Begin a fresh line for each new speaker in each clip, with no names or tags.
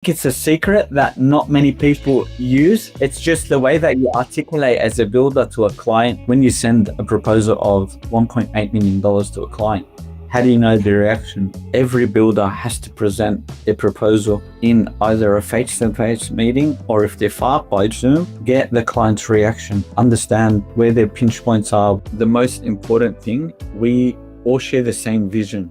it's a secret that not many people use. It's just the way that you articulate as a builder to a client. When you send a proposal of $1.8 million to a client, how do you know the reaction? Every builder has to present a proposal in either a face-to-face meeting, or if they're far by Zoom, get the client's reaction, understand where their pinch points are. The most important thing, we all share the same vision.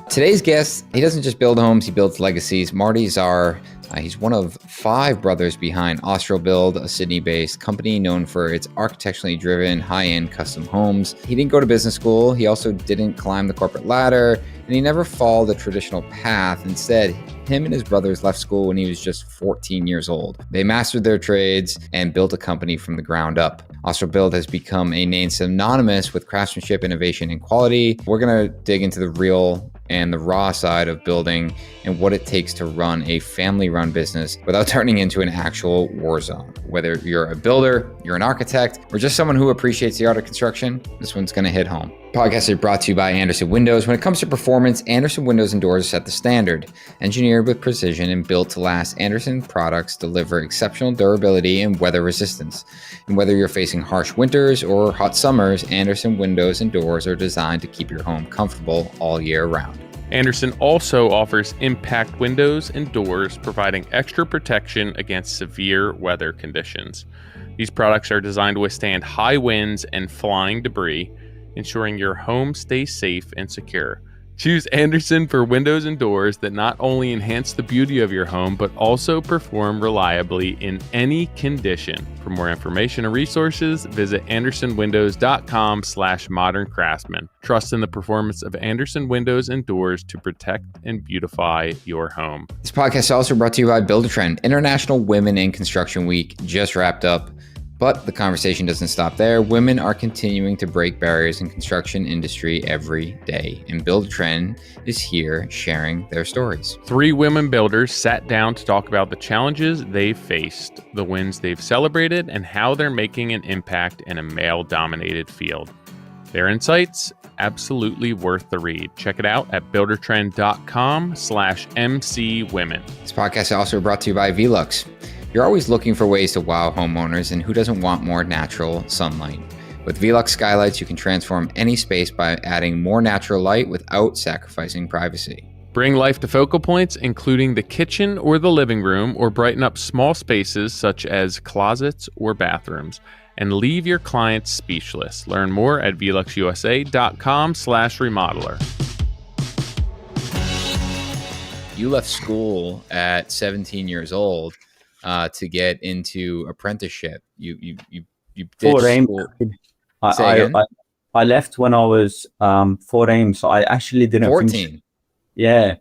Today's guest, he doesn't just build homes, he builds legacies. Marty Czar, he's one of 5 brothers behind AustralBuild, a Sydney-based company known for its architecturally driven, high-end custom homes. He didn't go to business school, he also didn't climb the corporate ladder, and he never followed the traditional path. Instead, him and his brothers left school when he was just 14 years old. They mastered their trades and built a company from the ground up. AustralBuild has become a name synonymous with craftsmanship, innovation, and quality. We're gonna dig into the real and the raw side of building and what it takes to run a family-run business without turning into an actual war zone. Whether you're a builder, you're an architect, or just someone who appreciates the art of construction, this one's gonna hit home. Podcast is brought to you by Andersen Windows. When it comes to performance, Andersen Windows and Doors set the standard. Engineered with precision and built to last, Andersen products deliver exceptional durability and weather resistance. And whether you're facing harsh winters or hot summers, Andersen Windows and Doors are designed to keep your home comfortable all year round.
Andersen also offers impact windows and doors, providing extra protection against severe weather conditions. These products are designed to withstand high winds and flying debris, ensuring your home stays safe and secure. Choose Andersen for windows and doors that not only enhance the beauty of your home, but also perform reliably in any condition. For more information and resources, visit andersenwindows.com/moderncraftsman. Trust in the performance of Andersen Windows and Doors to protect and beautify your home.
This podcast is also brought to you by Build-A-Trend. International Women in Construction Week just wrapped up. But the conversation doesn't stop there. Women are continuing to break barriers in construction industry every day, and Build-A-Trend is here sharing their stories.
3 women builders sat down to talk about the challenges they've faced, the wins they've celebrated, and how they're making an impact in a male-dominated field. Their insights, absolutely worth the read. Check it out at buildertrend.com/MCWomen.
This podcast is also brought to you by Velux. You're always looking for ways to wow homeowners, and who doesn't want more natural sunlight? With Velux skylights, you can transform any space by adding more natural light without sacrificing privacy.
Bring life to focal points, including the kitchen or the living room, or brighten up small spaces such as closets or bathrooms, and leave your clients speechless. Learn more at veluxusa.com/remodeler.
You left school at 17 years old to get into apprenticeship. You did
14.
school.
I left when I was 14, so I actually didn't
14.
finish. Yeah,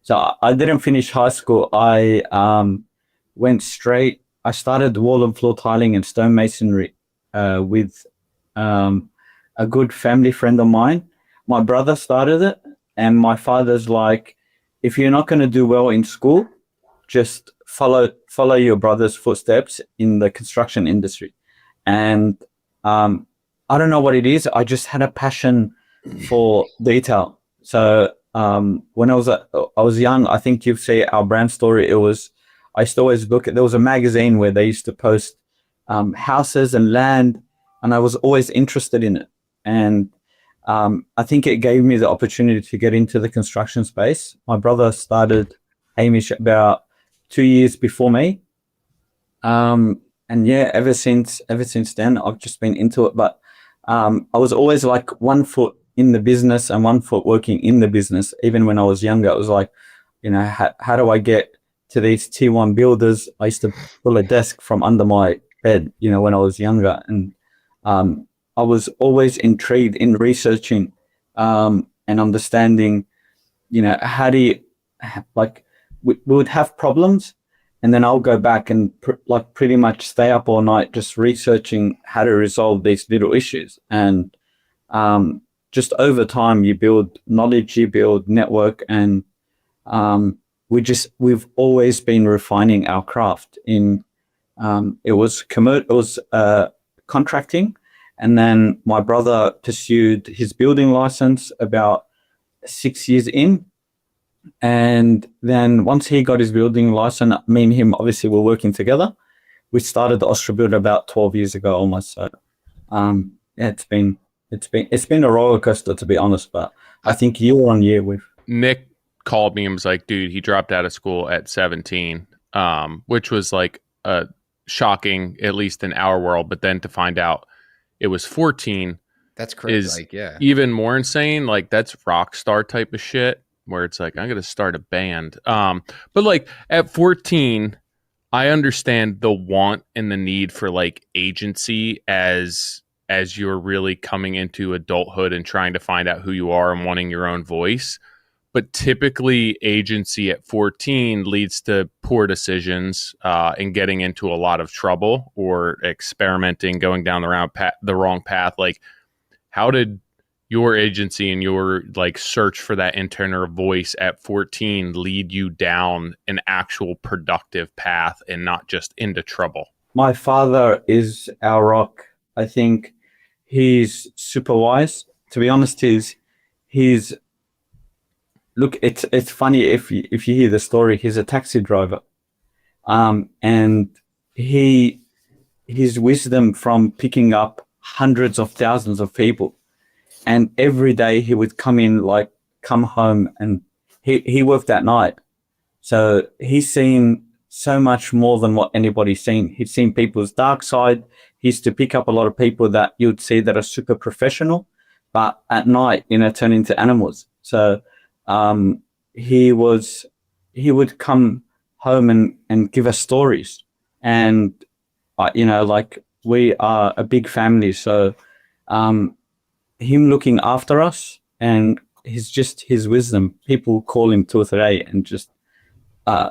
so I didn't finish high school. I went straight. I started wall and floor tiling and stonemasonry with a good family friend of mine. My brother started it, and my father's like, if you're not going to do well in school, just follow your brother's footsteps in the construction industry. And I don't know what it is. I just had a passion for detail. So when I was young, I think you've seen our brand story. I used to always look at, there was a magazine where they used to post houses and land, and I was always interested in it. And I think it gave me the opportunity to get into the construction space. My brother started Hamish about 2 years before me. And yeah, ever since then, I've just been into it. But I was always like 1 foot in the business and 1 foot working in the business. Even when I was younger, it was like, how do I get to these tier 1 builders? I used to pull a desk from under my bed, when I was younger. And I was always intrigued in researching and understanding, how do you, we would have problems, and then I'll go back and pretty much stay up all night just researching how to resolve these little issues. And just over time, you build knowledge, you build network, and we've always been refining our craft. It was contracting, and then my brother pursued his building license about 6 years in. And then once he got his building license, me and him obviously were working together. We started the Austria Build about 12 years ago almost. So yeah, it's been a roller coaster, to be honest, but I think year on year we've
Nick called me and was like, dude, he dropped out of school at 17, which was like shocking, at least in our world. But then to find out it was 14
That's crazy.
is
Like, yeah.
even more insane. Like, that's rock star type of shit where it's like, I'm going to start a band. But like at 14, I understand the want and the need for like agency as you're really coming into adulthood and trying to find out who you are and wanting your own voice. But typically, agency at 14 leads to poor decisions and getting into a lot of trouble or experimenting, going down the wrong path. Like, how did your agency and your like search for that internal voice at 14 lead you down an actual productive path and not just into trouble?
My father is our rock. I think he's super wise. To be honest, he's look. It's funny if you hear the story. He's a taxi driver, and his wisdom from picking up hundreds of thousands of people, and every day he would come home, and he worked at night. So he's seen so much more than what anybody's seen. He's seen people's dark side. He used to pick up a lot of people that you'd see that are super professional, but at night, turn into animals. So he would come home and give us stories. And, like we are a big family. So him looking after us and his wisdom, people call him Tooth and just try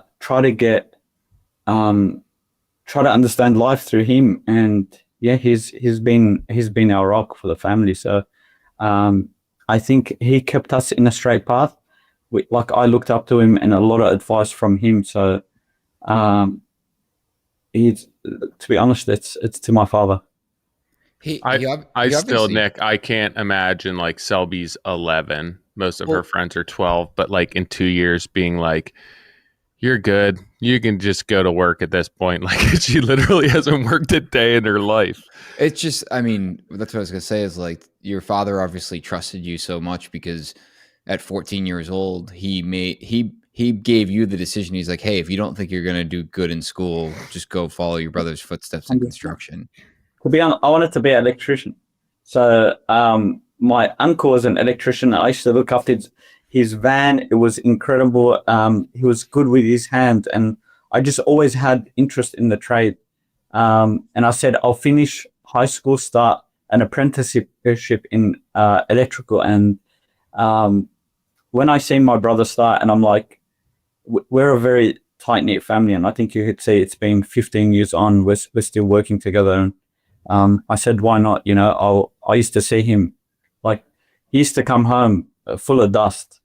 to understand life through him. And yeah, he's been our rock for the family. So I think he kept us in a straight path. I looked up to him and a lot of advice from him. So he's, to be honest, it's to my father.
I still, Nick, I can't imagine like Selby's 11. Most of her friends are 12, but like in 2 years being like, you're good. You can just go to work at this point. Like, she literally hasn't worked a day in her life.
It's just, I mean, that's what I was going to say is like your father obviously trusted you so much because at 14 years old, he gave you the decision. He's like, hey, if you don't think you're going to do good in school, just go follow your brother's footsteps in construction.
To be honest, I wanted to be an electrician. So my uncle was an electrician. I used to look after his van. It was incredible. He was good with his hand, and I just always had interest in the trade. And I said, I'll finish high school, start an apprenticeship in electrical. And when I see my brother start, and I'm like, we're a very tight-knit family, and I think you could see it's been 15 years on. We're still working together. And I said, why not? I used to see him, like, he used to come home full of dust.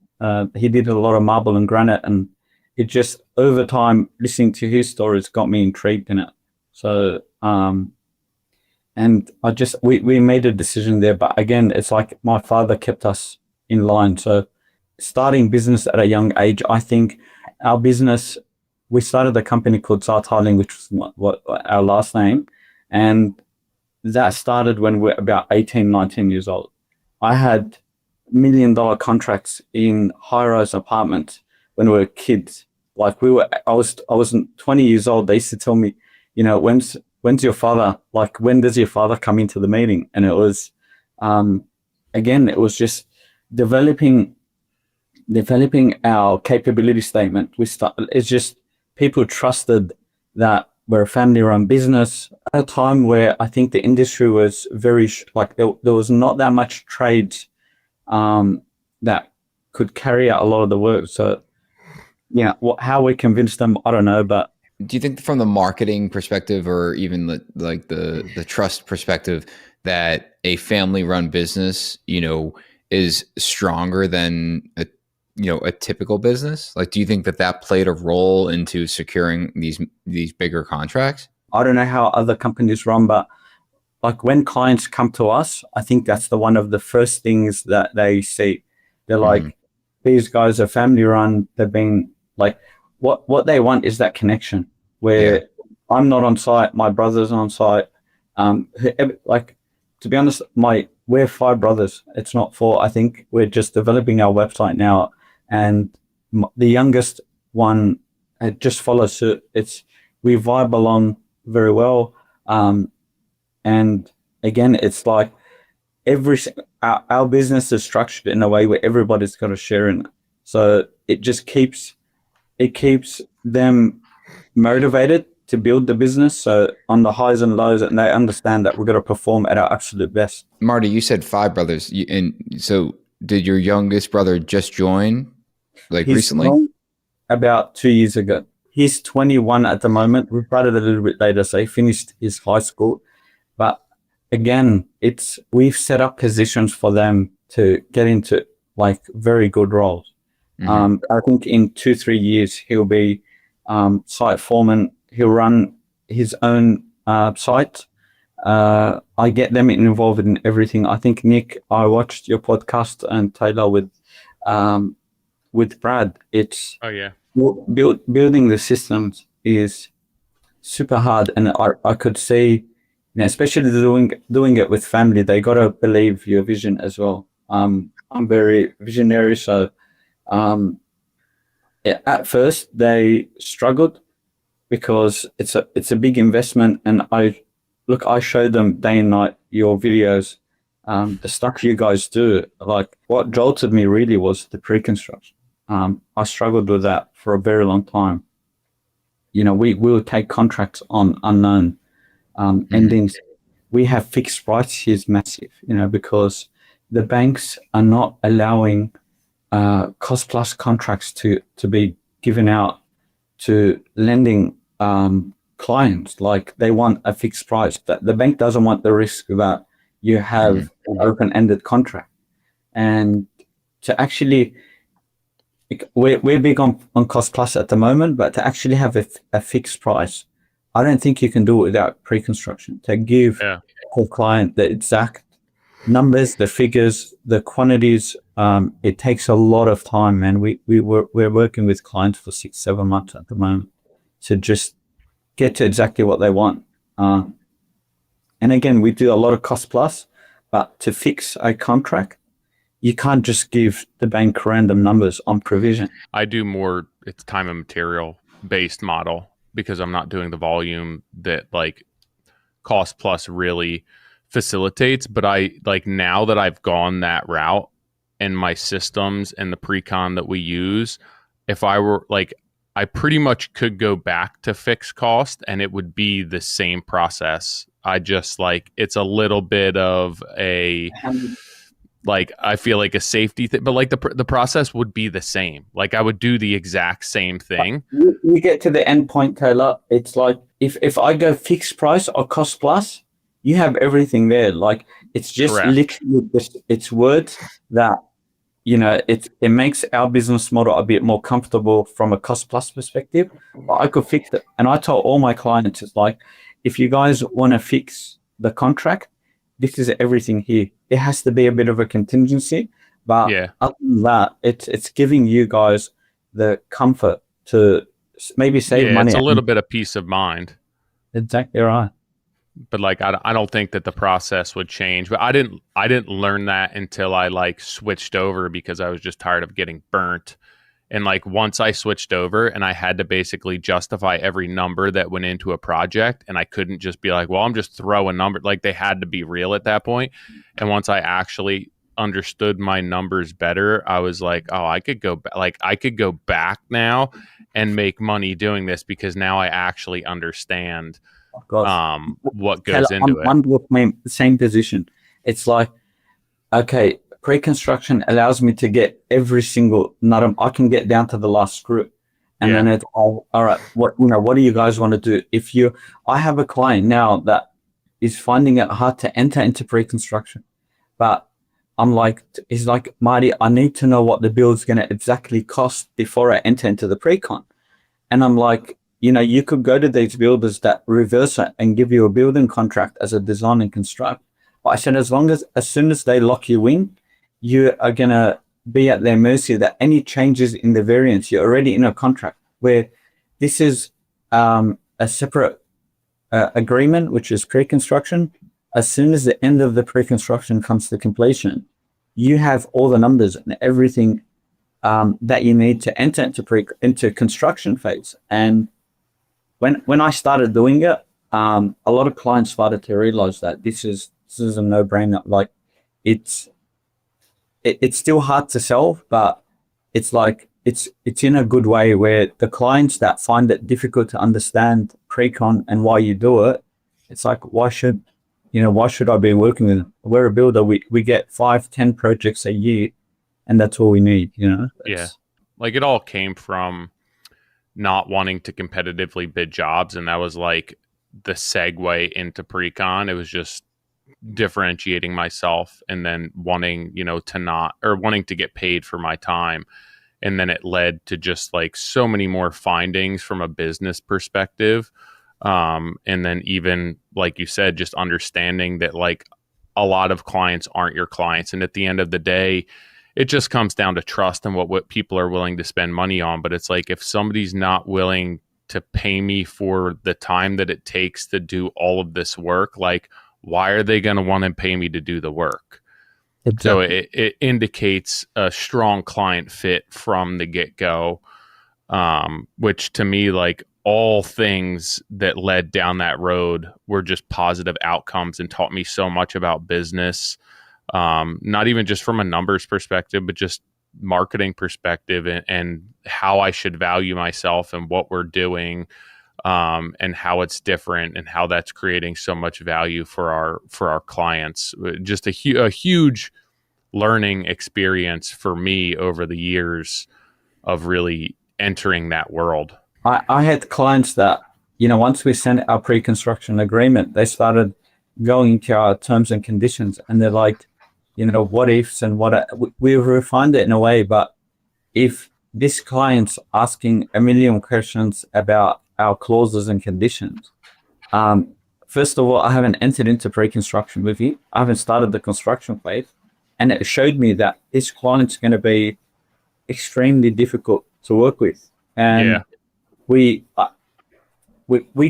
He did a lot of marble and granite, and it just, over time, listening to his stories got me intrigued in it. So, and we made a decision there, but again, it's like my father kept us in line. So starting business at a young age, I think our business, we started a company called Zar Tiling, which was what our last name. And that started when we're about 18, 19 years old. I had $1 million contracts in high-rise apartments when we were kids. Like I wasn't 20 years old. They used to tell me, when's your father, like, when does your father come into the meeting? And it was, again, it was just developing our capability statement. It's just people trusted that we're a family-run business at a time where I think the industry was very, there was not that much trades that could carry out a lot of the work. So, yeah, how we convinced them, I don't know. But
do you think from the marketing perspective or even the trust perspective that a family-run business, is stronger than a typical business? Like, do you think that played a role into securing these bigger contracts?
I don't know how other companies run, but like when clients come to us, I think that's one of the first things that they see. They're like, these guys are family run. They've been like, what they want is that connection where I'm not on site, my brother's on site. Like, to be honest, we're 5 brothers. It's not 4. I think we're just developing our website now, and the youngest one just follows suit. We vibe along very well, and again, it's like our business is structured in a way where everybody's got a share in it. So it just keeps them motivated to build the business. So on the highs and lows, and they understand that we're going to perform at our absolute best.
Marty, you said 5 brothers. And so did your youngest brother just join recently?
About 2 years ago. He's 21 at the moment. We started a little bit later, so he finished his high school. But again, we've set up positions for them to get into like very good roles. I think in 2-3 years he'll be site foreman. He'll run his own site. I get them involved in everything. I think, Nick, I watched your podcast and Taylor with Brad. It's building the systems is super hard, and I could see, especially doing it with family, they got to believe your vision as well. I'm very visionary, so at first they struggled because it's a big investment, and I showed them day and night your videos, the stuff you guys do. Like, what jolted me really was the pre-construction. I struggled with that for a very long time. We will take contracts on unknown endings. We have fixed price is massive, because the banks are not allowing cost plus contracts to be given out to lending clients. Like, they want a fixed price. That the bank doesn't want the risk that you have an open-ended contract. And to actually, we're big on cost plus at the moment, but to actually have a fixed price, I don't think you can do it without pre-construction. To give the client the exact numbers, the figures, the quantities, it takes a lot of time, man. We're working with clients for 6-7 months at the moment to just get to exactly what they want. And again, we do a lot of cost plus, but to fix a contract, you can't just give the bank random numbers on provision.
I do more, it's time and material based model, because I'm not doing the volume that like cost plus really facilitates. But I like, now that I've gone that route and my systems and the pre-con that we use, if I were like, I pretty much could go back to fixed cost and it would be the same process. I just like, it's a little bit of a, like, I feel like a safety thing, but like the process would be the same. Like, I would do the exact same thing.
You get to the end point, Taylor. It's like, if I go fixed price or cost plus, you have everything there. Like, it's just literally just, it's words that, it makes our business model a bit more comfortable from a cost plus perspective. But I could fix it. And I told all my clients, it's like, if you guys want to fix the contract, this is everything here. It has to be a bit of a contingency, but other than that, it's giving you guys the comfort to maybe save money.
It's a little bit of peace of mind.
Exactly right.
But like, I don't think that the process would change. But I didn't learn that until I like switched over, because I was just tired of getting burnt. And like, once I switched over and I had to basically justify every number that went into a project, and I couldn't just be like, well, I'm just throwing numbers. Like, they had to be real at that point. And once I actually understood my numbers better, I was like, oh, I could go back now and make money doing this, because now I actually understand what goes into it.
I'm with the same position. It's like, okay, pre-construction allows me to get every single nut. I can get down to the last screw, and then it's all right. What do you guys want to do? I have a client now that is finding it hard to enter into pre-construction, but he's like, Marty, I need to know what the build's going to exactly cost before I enter into the pre-con. And I'm like, you could go to these builders that reverse it and give you a building contract as a design and construct. But I said, as soon as they lock you in, you are gonna be at their mercy that any changes in the variance, you're already in a contract where this is a separate agreement, which is pre-construction. As soon as the end of the pre-construction comes to completion, you have all the numbers and everything that you need to enter into construction phase. And when I started doing it, a lot of clients started to realize that this is a no-brainer. Like it's still hard to sell, but it's like it's in a good way where the clients that find it difficult to understand pre-con and why you do it, it's like why should I be working with them? We're a builder. We get 5-10 projects a year, and that's all we need.
Yeah, like it all came from not wanting to competitively bid jobs, and that was like the segue into pre-con. It was just differentiating myself and then wanting to get paid for my time, and then it led to just like so many more findings from a business perspective, and then even like you said, just understanding that like a lot of clients aren't your clients, and at the end of the day it just comes down to trust and what people are willing to spend money on. But it's like if somebody's not willing to pay me for the time that it takes to do all of this work, like why are they going to want to pay me to do the work? Exactly. So it indicates a strong client fit from the get-go, which to me, like all things that led down that road were just positive outcomes and taught me so much about business, not even just from a numbers perspective, but just marketing perspective and how I should value myself and what we're doing, and how it's different and how that's creating so much value for our clients. Just a huge learning experience for me over the years of really entering that world.
I had clients that, once we sent our pre-construction agreement, they started going into our terms and conditions, and they're like, what ifs and we refined it in a way. But if this client's asking a million questions about our clauses and conditions, first of all, I haven't entered into pre-construction with you. I haven't started the construction phase. And it showed me that this client's going to be extremely difficult to work with. And
yeah.
we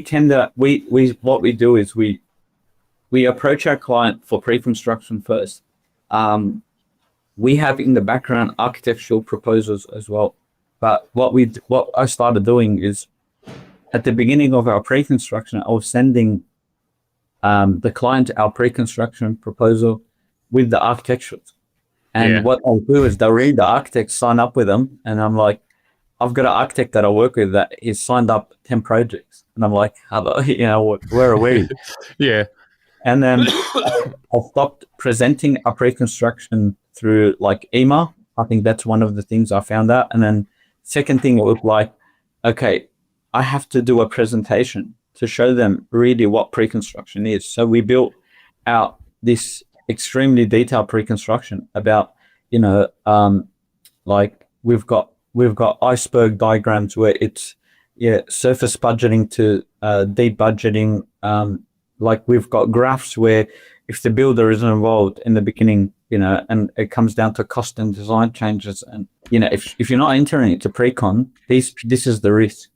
tend to, what we do is we approach our client for pre-construction first. We have in the background architectural proposals as well. But what I started doing is at the beginning of our pre-construction, I was sending the client our pre-construction proposal with the architecturals. And what I'll do is they'll read the architect, sign up with them. And I'm like, I've got an architect that I work with that is signed up 10 projects. And I'm like, hello, where are we?
Yeah.
And then I stopped presenting our pre-construction through like email. I think that's one of the things I found out. And then second thing was like, okay, I have to do a presentation to show them really what pre-construction is. So we built out this extremely detailed pre-construction about, like we've got iceberg diagrams where it's surface budgeting to deep budgeting. Like we've got graphs where if the builder isn't involved in the beginning, and it comes down to cost and design changes, and if you're not entering it to pre-con, this is the risk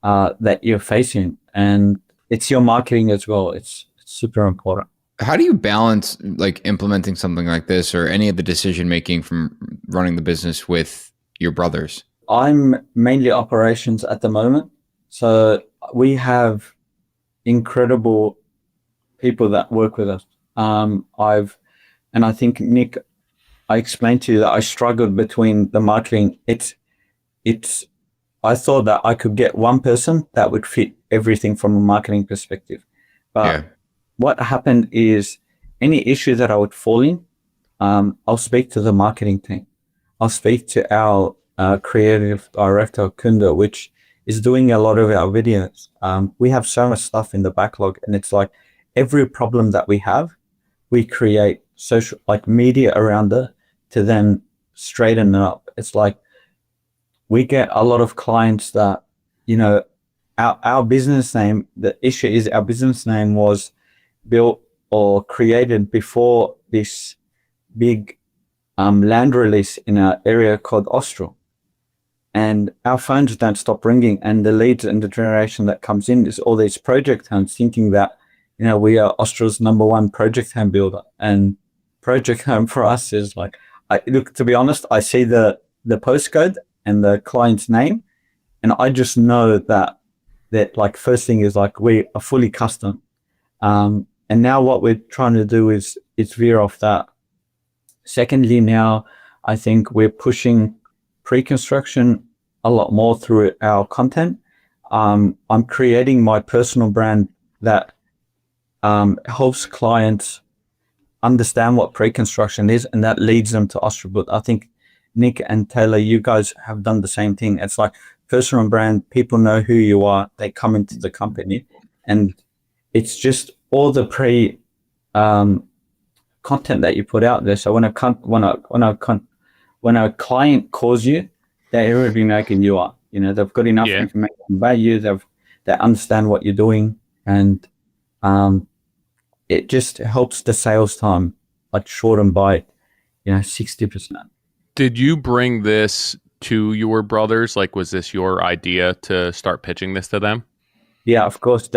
that you're facing, and it's your marketing as well. It's super important.
How do you balance like implementing something like this or any of the decision making from running the business with your brothers?
I'm mainly operations at the moment, so we have incredible people that work with us. I think Nick, I explained to you that I struggled between the marketing. I thought that I could get one person that would fit everything from a marketing perspective, but what happened is any issue that I would fall in, I'll speak to the marketing team. I'll speak to our creative director, Kunda, which is doing a lot of our videos. We have so much stuff in the backlog, and it's like every problem that we have, we create social like media around it to then straighten it up. It's like we get a lot of clients that, our business name, the issue is our business name was built or created before this big land release in an area called Austral. And our phones don't stop ringing. And the leads and the generation that comes in is all these project homes thinking that, we are Austral's #1 project home builder. And project home for us is like, look, to be honest, I see the postcode and the client's name, and I just know that like first thing is like we are fully custom. And now what we're trying to do is veer off that. Secondly, now I think we're pushing pre-construction a lot more through our content. I'm creating my personal brand that helps clients understand what pre-construction is, and that leads them to Australbuilt. I think Nick and Taylor, you guys have done the same thing. It's like personal brand, people know who you are, they come into the company, and it's just all the content that you put out there. So when a client calls you, they already know who you are. They've got enough information about you. They understand what you're doing, and it just helps the sales time like shorten by 60%.
Did you bring this to your brothers? Like, was this your idea to start pitching this to them?
Yeah, of course.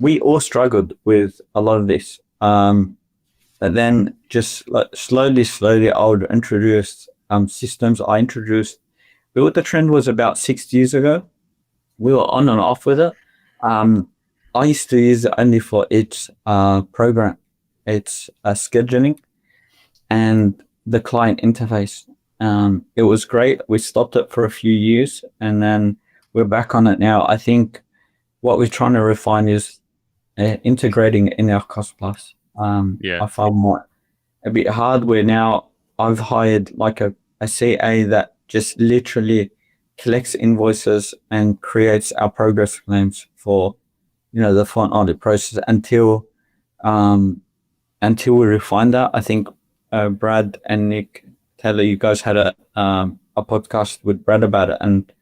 We all struggled with a lot of this. But then just like slowly, I would introduce systems. I introduced Build the Trend was about 6 years ago. We were on and off with it. I used to use it only for its program, its scheduling, and the client interface. It was great. We stopped it for a few years, and then we're back on it now. I think what we're trying to refine is integrating it in our cost plus. I find more a bit hard where now I've hired like a CA that just literally collects invoices and creates our progress claims for the font audit process until we refine that. I think Brad and Nick, Taylor, you guys had a podcast with Brad about it, and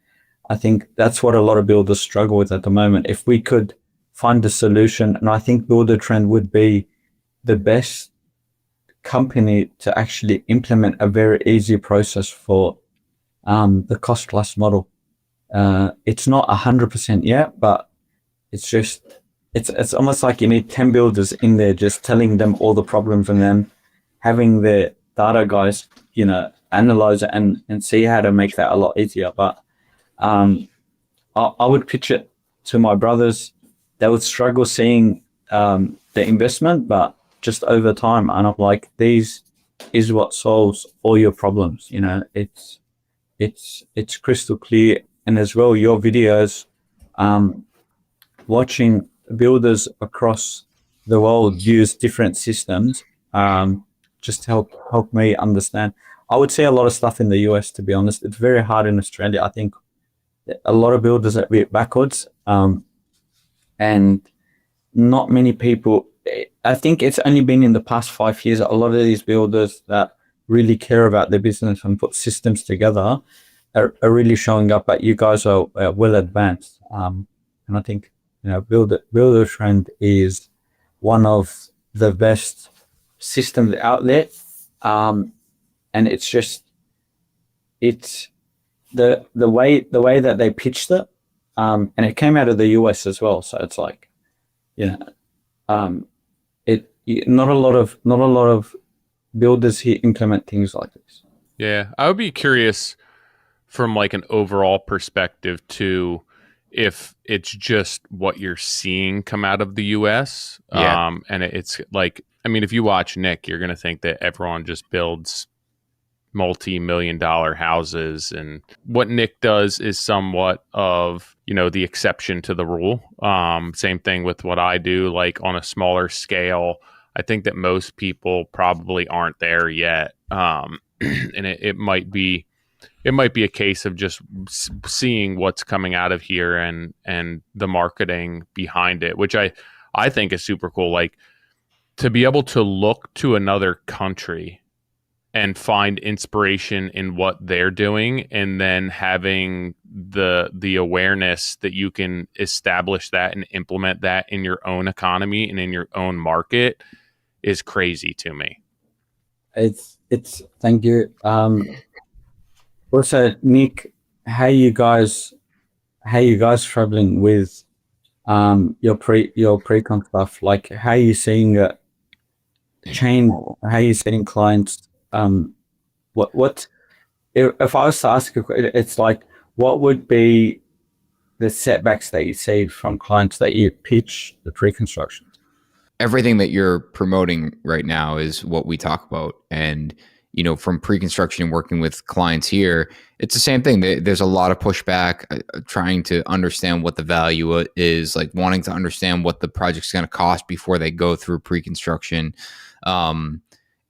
I think that's what a lot of builders struggle with at the moment. If we could find a solution, and I think Builder Trend would be the best company to actually implement a very easy process for the cost plus model. It's not 100% yet, but it's almost like you need 10 builders in there just telling them all the problems, and then having the data guys analyze it and see how to make that a lot easier. But I would pitch it to my brothers. They would struggle seeing the investment, but just over time, and I'm like, these is what solves all your problems. It's crystal clear. And as well, your videos, watching builders across the world use different systems, just help me understand. I would say a lot of stuff in the US, to be honest. It's very hard in Australia. I think a lot of builders are a bit backwards, and not many people. I think it's only been in the past 5 years that a lot of these builders that really care about their business and put systems together are really showing up. But you guys are well advanced, and I think Builder Trend is one of the best systems out there, and it's the way that they pitched it, and it came out of the US as well. So it's like, not a lot of builders here implement things like this.
Yeah, I would be curious from like an overall perspective too, if it's just what you're seeing come out of the US. And it's like, I mean, if you watch Nick, you're going to think that everyone just builds multi-million-dollar houses, and what Nick does is somewhat of the exception to the rule. Same thing with what I do, like on a smaller scale. I think that most people probably aren't there yet, and it might be a case of just seeing what's coming out of here and the marketing behind it, which I think is super cool. Like, to be able to look to another country and find inspiration in what they're doing, and then having the awareness that you can establish that and implement that in your own economy and in your own market is crazy to me.
It's thank you. Also, Nick, how you guys how you guys traveling with your pre-con stuff? Like, how you seeing it change? How you seeing clients? What if I was to ask you, it's like, what would be the setbacks that you see from clients that you pitch the pre-construction?
Everything that you're promoting right now is what we talk about. And, from pre-construction working with clients here, it's the same thing. There's a lot of pushback, trying to understand what the value is, like wanting to understand what the project's going to cost before they go through pre-construction. And,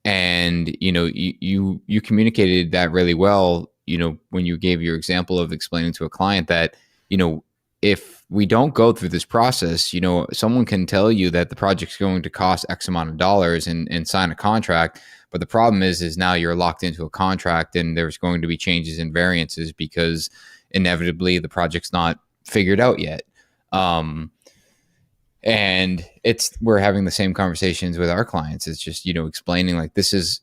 you communicated that really well, when you gave your example of explaining to a client that, if we don't go through this process, someone can tell you that the project's going to cost X amount of dollars and sign a contract. But the problem is now you're locked into a contract and there's going to be changes and variances because inevitably the project's not figured out yet. And we're having the same conversations with our clients. It's just, explaining like this is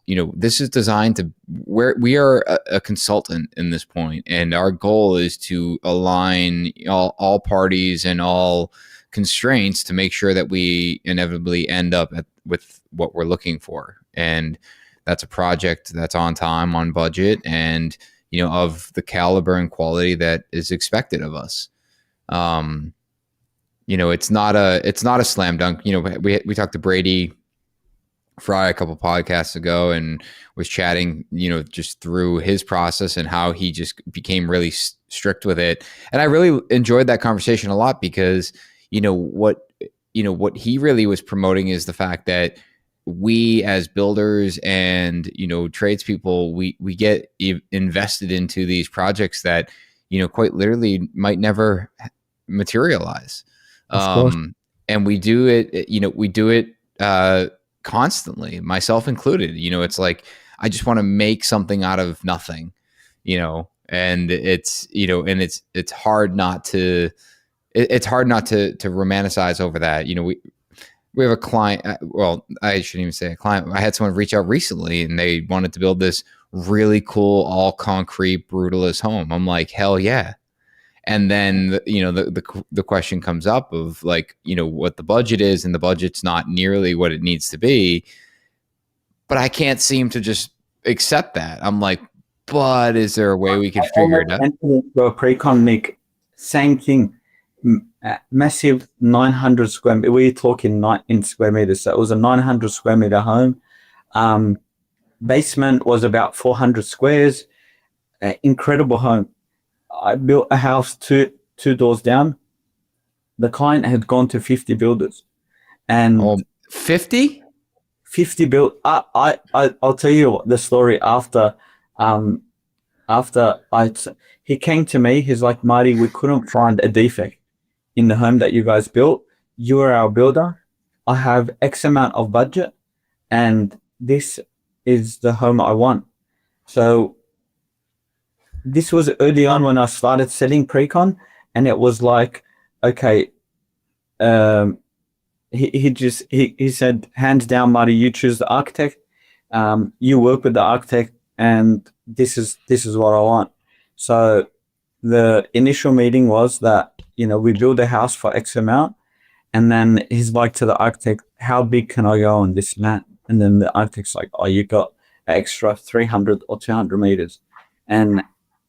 designed to where we are a consultant in this point, and our goal is to align all parties and all constraints to make sure that we inevitably end up with what we're looking for. And that's a project that's on time, on budget, and, of the caliber and quality that is expected of us. It's not a slam dunk. We talked to Brady Fry a couple podcasts ago and was chatting, just through his process and how he just became really strict with it. And I really enjoyed that conversation a lot because, what he really was promoting is the fact that we as builders and, tradespeople, we get invested into these projects that, quite literally might never materialize. And we do it, constantly, myself included. It's like, I just want to make something out of nothing, and it's hard not to, it's hard not to romanticize over that. We have a client, well, I shouldn't even say a client. I had someone reach out recently and they wanted to build this really cool, all concrete, brutalist home. I'm like, hell yeah. And then, the question comes up of like, what the budget is, and the budget's not nearly what it needs to be. But I can't seem to just accept that. I'm like, but is there a way we can figure it out?
Pre-con, Nick, same thing. Massive 900 square meter. We're talking in square meters. So it was a 900 square meter home. Basement was about 400 squares. Incredible home. I built a house two doors down. The client had gone to 50 builders, and
50
built. I'll tell you the story after. He came to me. He's like, Marty, we couldn't find a defect in the home that you guys built. You are our builder. I have X amount of budget, and this is the home I want. So this was early on when I started selling pre-con, and it was like, okay, he said, hands down, Marty, you choose the architect, you work with the architect, and this is what I want. So the initial meeting was that, we build a house for X amount, and then he's like to the architect, how big can I go on this land? And then the architect's like, oh, you got an extra 300 or 200 meters. And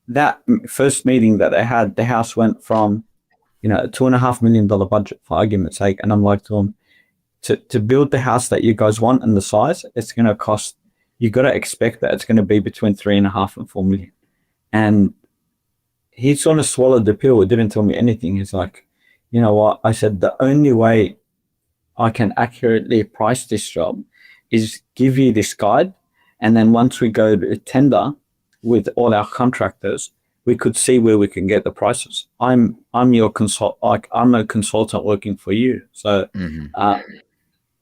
that first meeting that they had, the house went from, a $2.5 million budget, for argument's sake. And I'm like to him, to build the house that you guys want and the size, it's going to cost, you got to expect that it's going to be between 3.5 and 4 million. And he sort of swallowed the pill. It didn't tell me anything. He's like, you know what? I said, the only way I can accurately price this job is give you this guide. And then once we go to tender with all our contractors, we could see where we can get the prices. I'm your I'm a consultant working for you. So,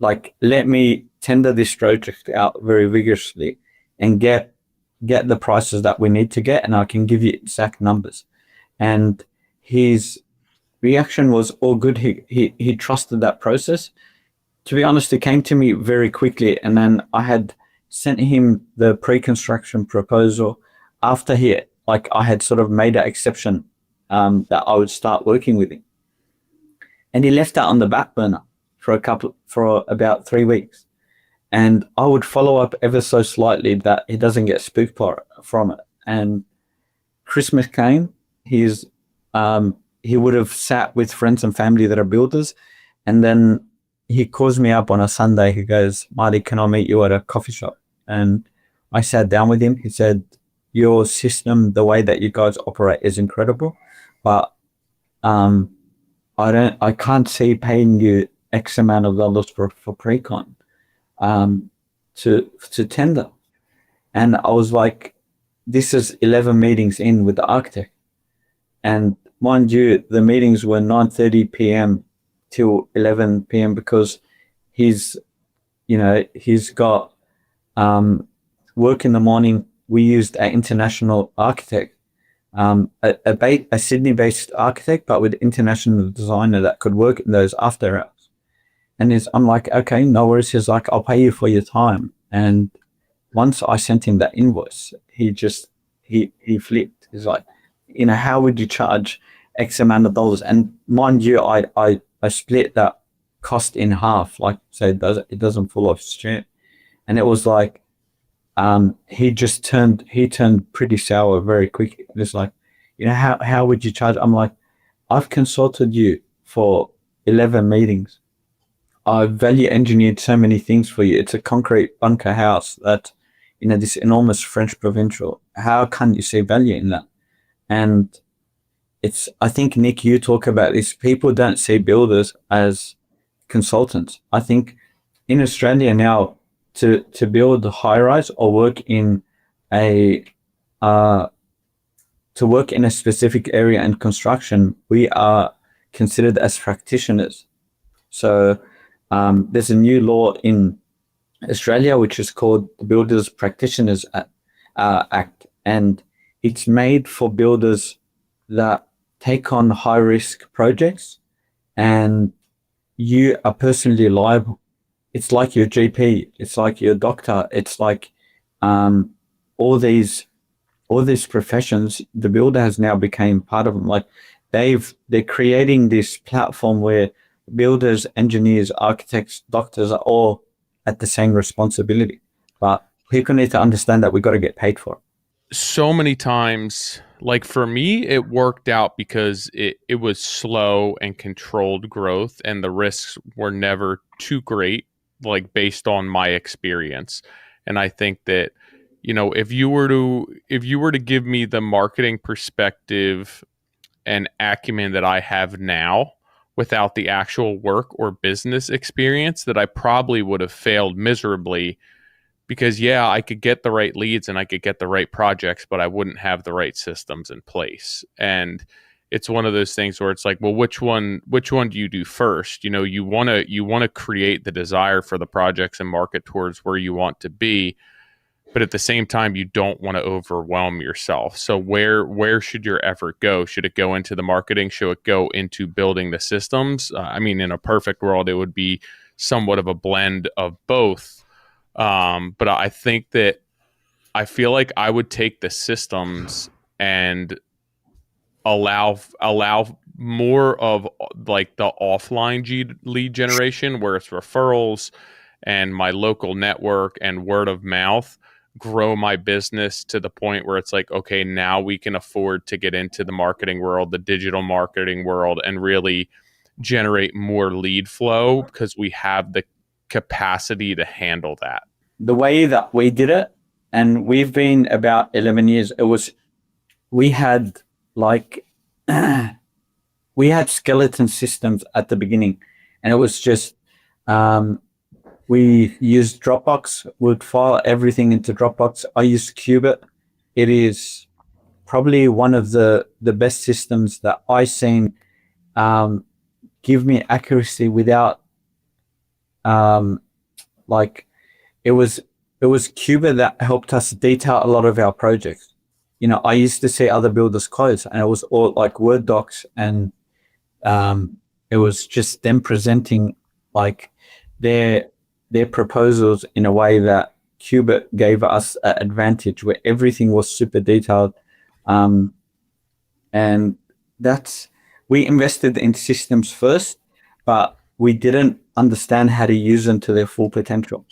let me tender this project out very vigorously and get the prices that we need to get, and I can give you exact numbers. And his reaction was all good. He trusted that process. To be honest, he came to me very quickly, and then I had sent him the pre-construction proposal after I had sort of made an exception that I would start working with him. And he left that on the back burner for about 3 weeks. And I would follow up ever so slightly that he doesn't get spooked from it. And Christmas came, he would have sat with friends and family that are builders. And then he calls me up on a Sunday. He goes, Marty, can I meet you at a coffee shop? And I sat down with him. He said, your system, the way that you guys operate is incredible, but I can't see paying you X amount of dollars for pre-con to tender. And I was like, this is 11 meetings in with the architect. And mind you, the meetings were 9:30 p.m. till 11 p.m. because he's got work in the morning. We used an international architect, a Sydney-based architect, but with international designer that could work in those after hours. And I'm like, okay, no worries. He's like, I'll pay you for your time. And once I sent him that invoice, he flipped. He's like, how would you charge X amount of dollars? And mind you, I split that cost in half, so it doesn't fall off his chair. And it was like, he turned pretty sour very quick. It's like, how would you charge? I'm like, I've consulted you for 11 meetings. I've value engineered so many things for you. It's a concrete bunker house that, this enormous French provincial. How can you see value in that? And I think, Nick, you talk about this. People don't see builders as consultants. I think in Australia now, to build a high rise or work in a specific area in construction, we are considered as practitioners. So there's a new law in Australia which is called the Builders Practitioners Act, and it's made for builders that take on high risk projects, and you are personally liable. It's like your GP, it's like your doctor, it's like all these professions. The builder has now become part of them. Like they're creating this platform where builders, engineers, architects, doctors are all at the same responsibility. But people need to understand that we've got to get paid for it.
So many times, like for me, it worked out because it was slow and controlled growth, and the risks were never too great, like based on my experience. And I think that, if you were to give me the marketing perspective and acumen that I have now without the actual work or business experience, that I probably would have failed miserably, because I could get the right leads and I could get the right projects, but I wouldn't have the right systems in place. And it's one of those things where it's like, well, which one do you do first? You want to create the desire for the projects and market towards where you want to be, but at the same time, you don't want to overwhelm yourself. So where should your effort go? Should it go into the marketing? Should it go into building the systems? In a perfect world, it would be somewhat of a blend of both. But I think that I feel like I would take the systems and allow more of like the offline lead generation, where it's referrals and my local network and word of mouth, grow my business to the point where it's like, okay, now we can afford to get into the marketing world, the digital marketing world, and really generate more lead flow because we have the capacity to handle that.
The way that we did it, and we've been about 11 years, we had skeleton systems at the beginning, and it was just, we used Dropbox, would file everything into Dropbox. I used Qubit. It is probably one of the best systems that I've seen give me accuracy without, it was Qubit that helped us detail a lot of our projects. I used to see other builders' codes, and it was all like Word docs, and it was just them presenting like their proposals in a way that Qubit gave us an advantage where everything was super detailed. And we invested in systems first, but we didn't understand how to use them to their full potential.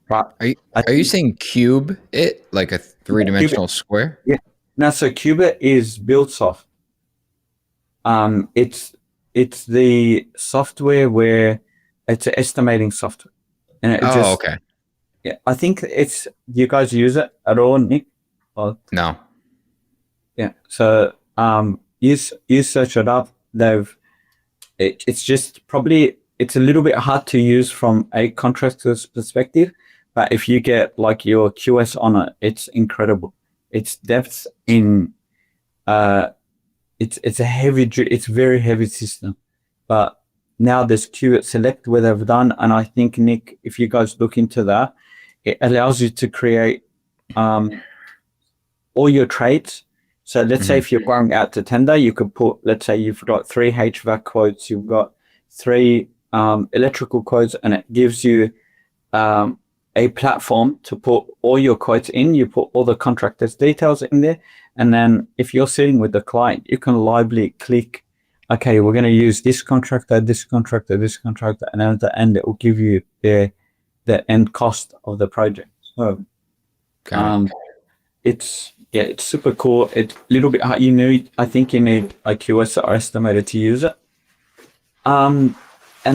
But
Are you,
I
are you
think
saying cube it like a
Qubit,
three-dimensional square?
yeah. Now, so Qubit is built soft. It's the software where it's an estimating software, and it
Oh,
just
okay.
yeah. I think it's you guys use it at all, Nick? Or,
No.
yeah. So you search it up. It's just probably it's a little bit hard to use from a contractor's perspective, but if you get like your QS on it, it's incredible. Its depths in it's a it's very heavy system, but now there's Qt Select where they've done, and I think Nick, if you guys look into that, it allows you to create all your trades. So let's say if you're going out to tender, you could put, let's say you've got 3 HVAC quotes, you've got 3 electrical quotes, and it gives you a platform to put all your quotes in. You put all the contractor's details in there. And then if you're sitting with the client, you can liably click, okay, we're going to use this contractor, this contractor, this contractor. And then at the end, it will give you the end cost of the project. So it's super cool. It's a little bit hard. I think you need a QS or estimator to use it. And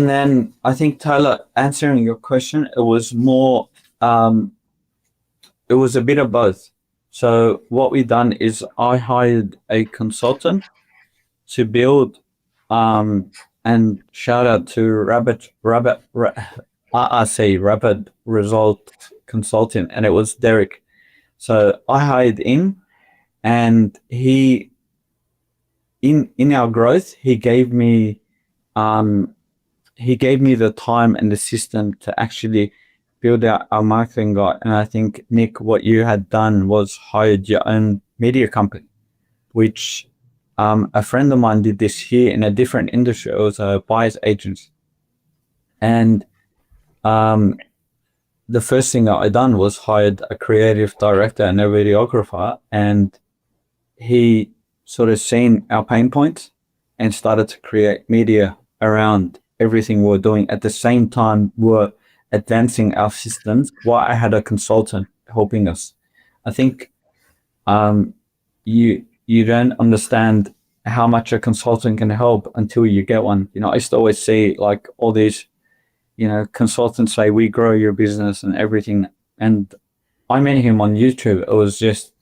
then I think, Tyler, answering your question, it was more, it was a bit of both. So what we done is I hired a consultant to build, and shout out to RRC, Rapid Result Consulting, and it was Derek. So I hired him, and he, in our growth, he gave me the time and the system to actually build out our marketing guy. And I think, Nick, what you had done was hired your own media company, which a friend of mine did this here in a different industry. It was a buyer's agency. And the first thing that I done was hired a creative director and a videographer, and he sort of seen our pain points and started to create media around everything we're doing. At the same time, we're advancing our systems while I had a consultant helping us. I think you don't understand how much a consultant can help until you get one. I used to always see like all these, consultants say, we grow your business and everything. And I met him on YouTube. It was just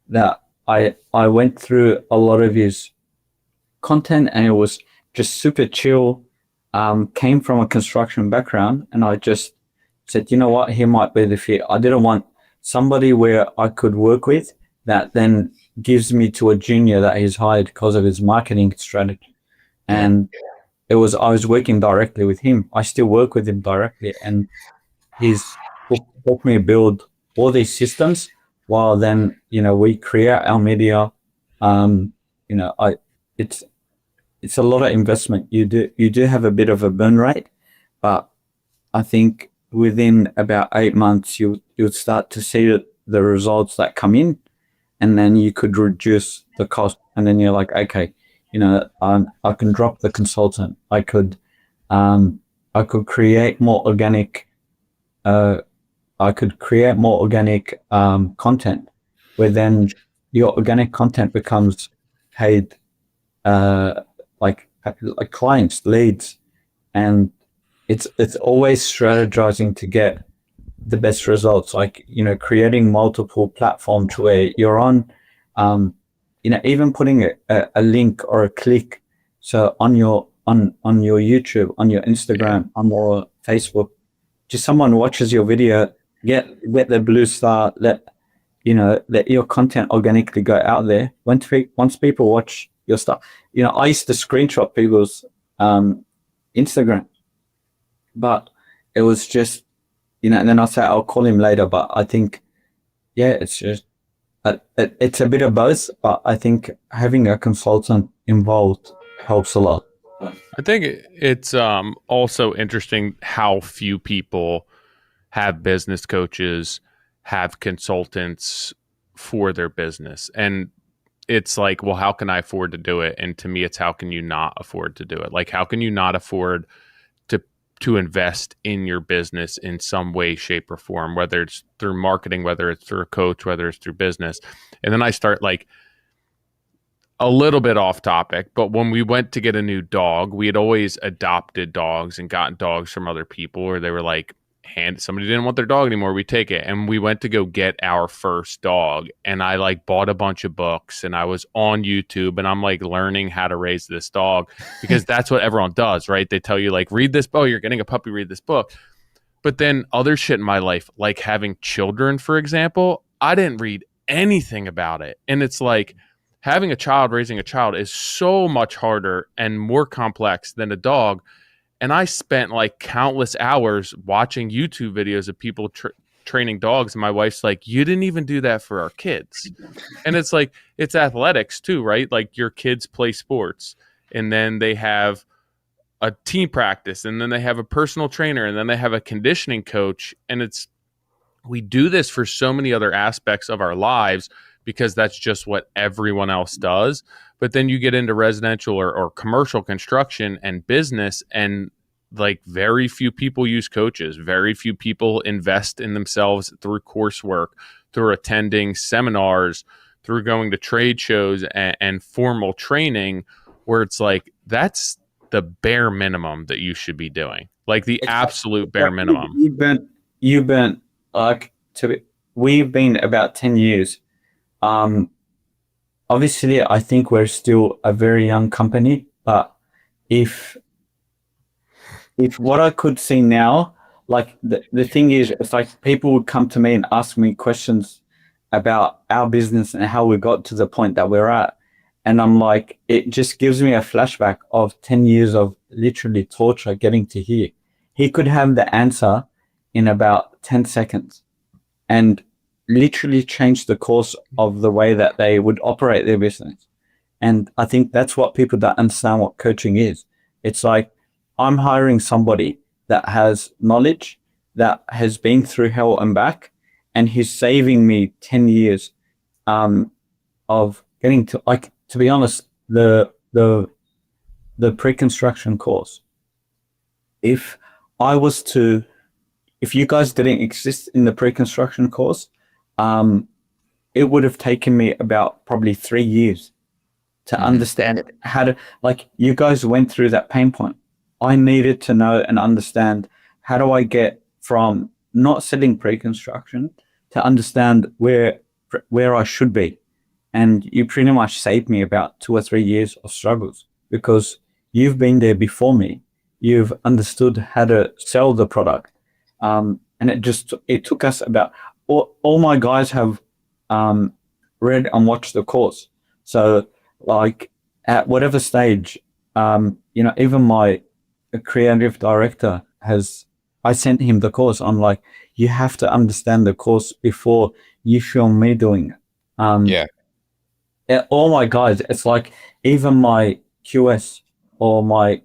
that I went through a lot of his content, and it was just super chill. Came from a construction background, and I just said, you know what, he might be the fit. I didn't want somebody where I could work with that then gives me to a junior that he's hired because of his marketing strategy. And I was working directly with him. I still work with him directly, and he's helped me build all these systems while then, we create our media. It's a lot of investment. You do have a bit of a burn rate, but I think within about 8 months, you'll start to see the results that come in, and then you could reduce the cost. And then you're like, okay, I can drop the consultant. I could create more organic. Content, where then your organic content becomes paid, like clients, leads, and it's always strategizing to get the best results. Like, creating multiple platforms where you're on, even putting a link or a click. So on your YouTube, on your Instagram, on your Facebook, just someone watches your video, get the blue star, let your content organically go out there. Once people watch your stuff, I used to screenshot people's Instagram, but it was just, and then I say I'll call him later. But I think, it's just it's a bit of both. But I think having a consultant involved helps a lot.
I think it's also interesting how few people have business coaches have consultants for their business. And it's like, well, how can I afford to do it? And to me, it's how can you not afford to do it? Like, how can you not afford to invest in your business in some way, shape, or form, whether it's through marketing, whether it's through a coach, whether it's through business. And then I start like a little bit off topic, but when we went to get a new dog, we had always adopted dogs and gotten dogs from other people, or they were like, somebody didn't want their dog anymore, we take it. And we went to go get our first dog, and I like bought a bunch of books, and I was on YouTube, and I'm like learning how to raise this dog, because that's what everyone does, right? They tell you like, read this book, you're getting a puppy, read this book. But then other shit in my life, like having children, for example, I didn't read anything about it. And it's like, having a child, raising a child is so much harder and more complex than a dog. And I spent like countless hours watching YouTube videos of people training dogs. And my wife's like, you didn't even do that for our kids. And it's like, it's athletics too, right? Like your kids play sports, and then they have a team practice, and then they have a personal trainer, and then they have a conditioning coach. And we do this for so many other aspects of our lives because that's just what everyone else does. But then you get into residential or commercial construction and business, and like very few people use coaches. Very few people invest in themselves through coursework, through attending seminars, through going to trade shows and formal training, where it's like, that's the bare minimum that you should be doing. Like the absolute bare minimum.
You've been like, we've been about 10 years. Obviously, I think we're still a very young company, but if what I could see now, like the thing is, it's like people would come to me and ask me questions about our business and how we got to the point that we're at. And I'm like, it just gives me a flashback of 10 years of literally torture getting to here. He could have the answer in about 10 seconds and literally change the course of the way that they would operate their business. And I think that's what people don't understand what coaching is. It's like, I'm hiring somebody that has knowledge, that has been through hell and back, and he's saving me 10 years of getting to, like, to be honest, the pre-construction course. If you guys didn't exist in the pre-construction course, it would have taken me about probably 3 years to understand it. How to, like, you guys went through that pain point. I needed to know and understand, how do I get from not selling pre-construction to understand where I should be. And you pretty much saved me about 2 or 3 years of struggles, because you've been there before me. You've understood how to sell the product. And it took us about, all my guys have read and watched the course. So like at whatever stage, even my creative director I sent him the course. I'm like, you have to understand the course before you film me doing it. All my guys, it's like even my QS or my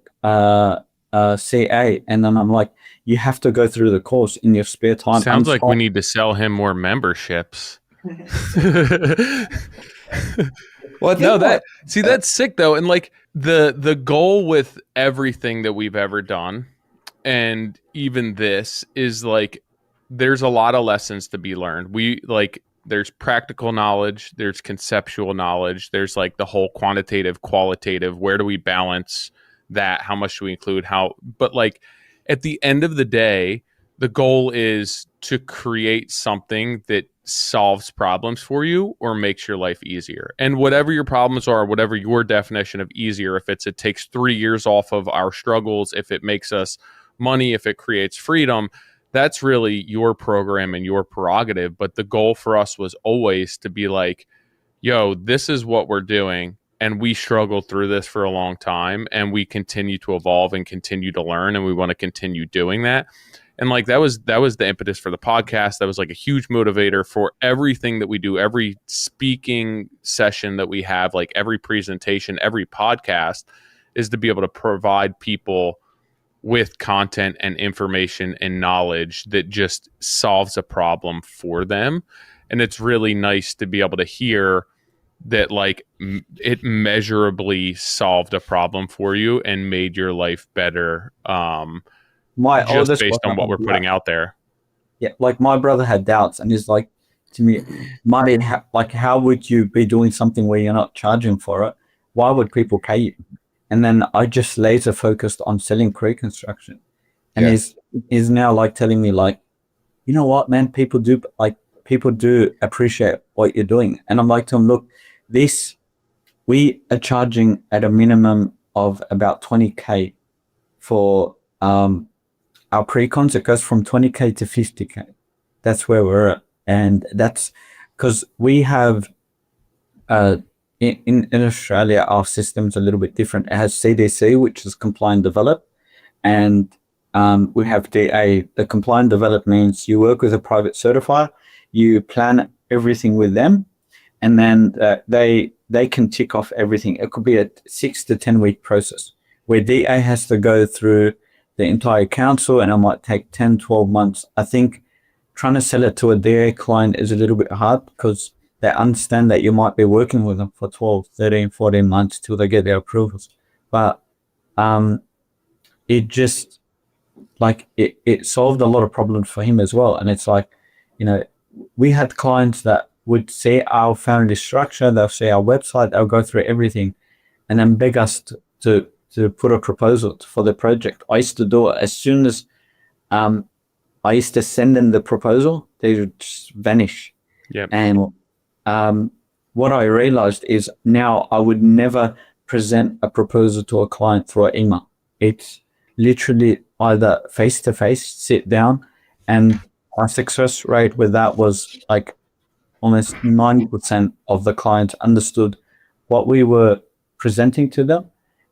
CA, and then I'm like, you have to go through the course in your spare time.
Sounds like we need to sell him more memberships. Well, no, that's sick though. And like the goal with everything that we've ever done, and even this, is like, there's a lot of lessons to be learned. There's practical knowledge, there's conceptual knowledge, there's like the whole quantitative, qualitative, where do we balance that? How much do we include? But like at the end of the day, the goal is to create something that solves problems for you or makes your life easier. And whatever your problems are, whatever your definition of easier, if it takes 3 years off of our struggles, if it makes us money, if it creates freedom, that's really your program and your prerogative. But the goal for us was always to be like, yo, this is what we're doing. And we struggled through this for a long time, and we continue to evolve and continue to learn. And we want to continue doing that. And like, that was the impetus for the podcast. That was like a huge motivator for everything that we do, every speaking session that we have, like every presentation, every podcast, is to be able to provide people with content and information and knowledge that just solves a problem for them. And it's really nice to be able to hear that like it measurably solved a problem for you and made your life better,
My
just
oldest
based on
brother
what we're
had
putting
doubts.
out there.
Yeah, like my brother had doubts, and he's like to me, Marty, how would you be doing something where you're not charging for it? Why would people pay you? And then I just laser focused on selling pre-construction, and
Yeah.
he's now like telling me like, you know what, man, people do appreciate what you're doing, and I'm like to him, look, this we are charging at a minimum of about 20K for our pre-cons. It goes from 20K to 50K. That's where we're at, and that's because we have uh, in Australia our system's a little bit different. It has CDC, which is comply and develop, and we have DA. The comply and develop means you work with a private certifier, you plan everything with them, and then they can tick off everything. It could be a 6 to 10 week process where DA has to go through the entire council, and it might take 10, 12 months. I think trying to sell it to a DA client is a little bit hard because they understand that you might be working with them for 12, 13, 14 months till they get their approvals. But it just like it solved a lot of problems for him as well. And it's like, you know, we had clients that would see our family structure, they'll see our website, they'll go through everything and then beg us to put a proposal for the project. I used to do it as soon as I used to send them the proposal, they would just vanish.
Yep.
And what I realized is now I would never present a proposal to a client through an email. It's literally either face to face, sit down, and our success rate with that was like almost 90% of the clients understood what we were presenting to them,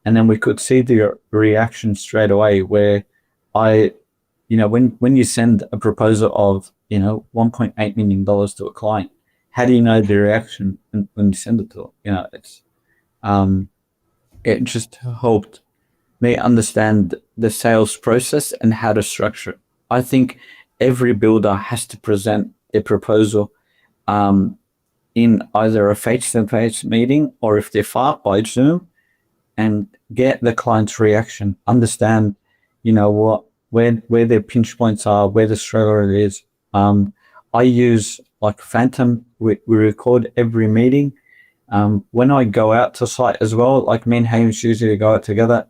and then we could see the reaction straight away. Where when you send a proposal of $1.8 million to a client, how do you know the reaction when you send it to them? It just helped me understand the sales process and how to structure it. I think every builder has to present a proposal in either a face-to-face meeting, or if they're far, by Zoom, and get the client's reaction, understand, where their pinch points are, where the struggle is. I use like Phantom. We record every meeting. When I go out to site as well, like me and Hamish usually go out together,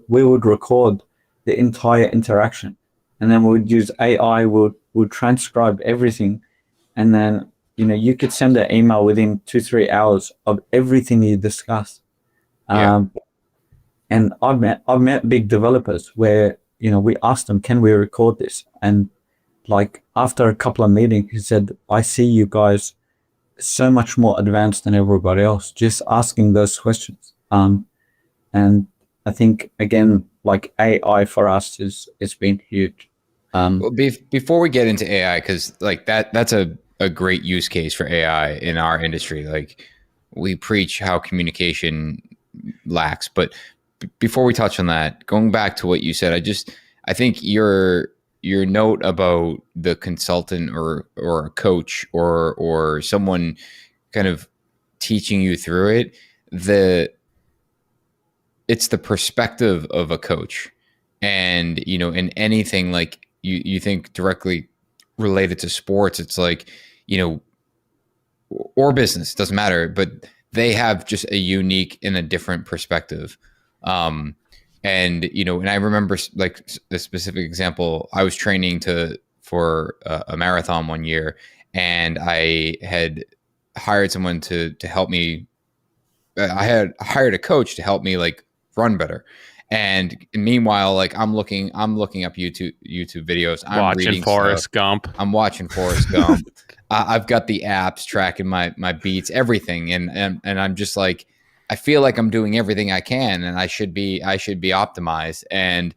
we would record the entire interaction, and then we would use AI, would transcribe everything, and then you could send an email within 2-3 hours of everything you discussed.
Yeah.
And I've met big developers where we asked them, can we record this? And like after a couple of meetings, he said, I see you guys so much more advanced than everybody else, just asking those questions. And I think again, like AI for us it's been huge.
Well, before we get into AI, because like that's a great use case for AI in our industry. Like we preach how communication lacks, but before we touch on that, going back to what you said, I think your note about the consultant or a coach or someone kind of teaching you through it, it's the perspective of a coach. And in anything, like you think directly related to sports, it's like or business, doesn't matter, but they have just a unique and a different perspective. And I remember like a specific example. I was training for a marathon one year, and I had hired someone to help me. I had hired a coach to help me like run better. And meanwhile, like I'm looking up YouTube videos. I'm
Watching
reading
Forrest
stuff.
Gump.
I'm watching Forrest Gump. I've got the apps tracking my beats, everything, and I'm just like, I feel like I'm doing everything I can, and I should be optimized. And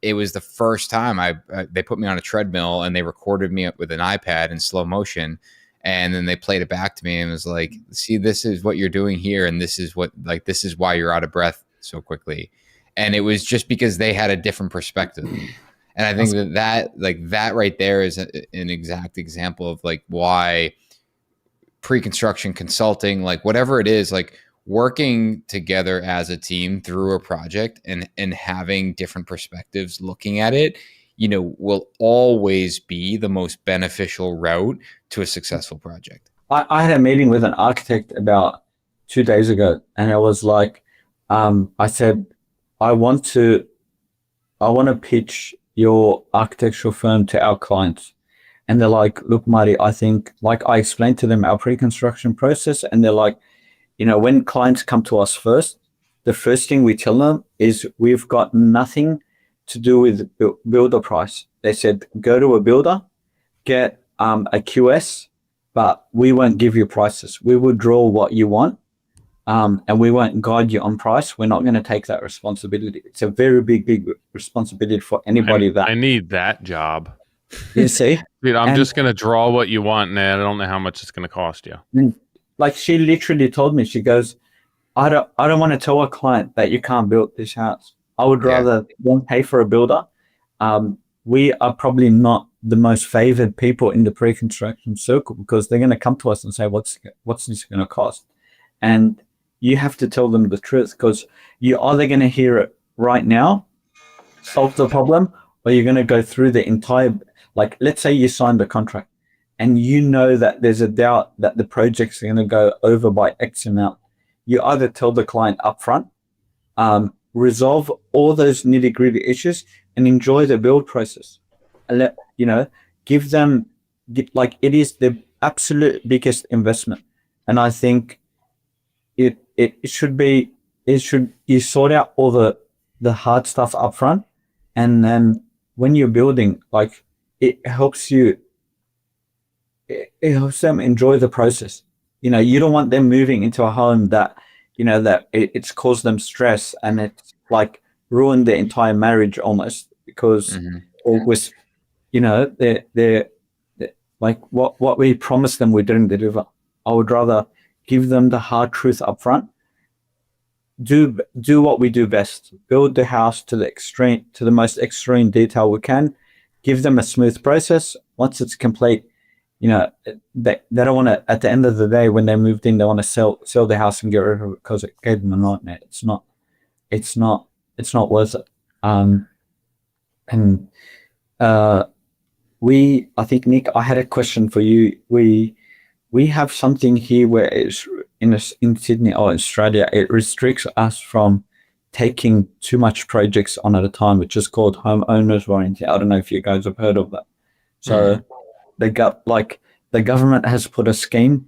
it was the first time they put me on a treadmill and they recorded me up with an iPad in slow motion, and then they played it back to me and was like, see, this is what you're doing here, and this is why you're out of breath so quickly. And it was just because they had a different perspective. And I think that right there is an exact example of like why pre-construction consulting, like whatever it is, like working together as a team through a project and having different perspectives looking at it, will always be the most beneficial route to a successful project.
I had a meeting with an architect about 2 days ago, and it was like, I said, I want to pitch your architectural firm to our clients. And they're like, look, Marty, I think, like I explained to them our pre-construction process, and they're like, when clients come to us first, the first thing we tell them is we've got nothing to do with builder price. They said, go to a builder, get a QS, but we won't give you prices. We will draw what you want, and we won't guide you on price. We're not going to take that responsibility. It's a very big responsibility for anybody
I need that job.
You see?
Dude, I'm just going to draw what you want, and I don't know how much it's going to cost you.
Like, she literally told me, she goes, I don't want to tell a client that you can't build this house. I would rather them pay for a builder. We are probably not the most favored people in the pre-construction circle, because they're going to come to us and say, what's this going to cost? And you have to tell them the truth, because you're either going to hear it right now, solve the problem, or you're going to go through the entire, like, let's say you signed the contract and that there's a doubt that the project's going to go over by X amount. You either tell the client upfront, resolve all those nitty-gritty issues, and enjoy the build process. And give them, like, it is the absolute biggest investment. And I think it should you sort out all the hard stuff up front, and then when you're building, like, it helps them enjoy the process. You don't want them moving into a home that it's caused them stress, and it's like ruined their entire marriage almost, because it was, they're like, what we promised them we didn't deliver. I would rather give them the hard truth up front. Do what we do best. Build the house to the most extreme detail we can. Give them a smooth process. Once it's complete, they don't want to, at the end of the day, when they moved in, they want to sell the house and get rid of it because it gave them a nightmare. It's not worth it. I think, Nick, I had a question for you. We have something here where it's in Sydney or Australia, it restricts us from taking too much projects on at a time, which is called homeowners warranty. I don't know if you guys have heard of that. So the government has put a scheme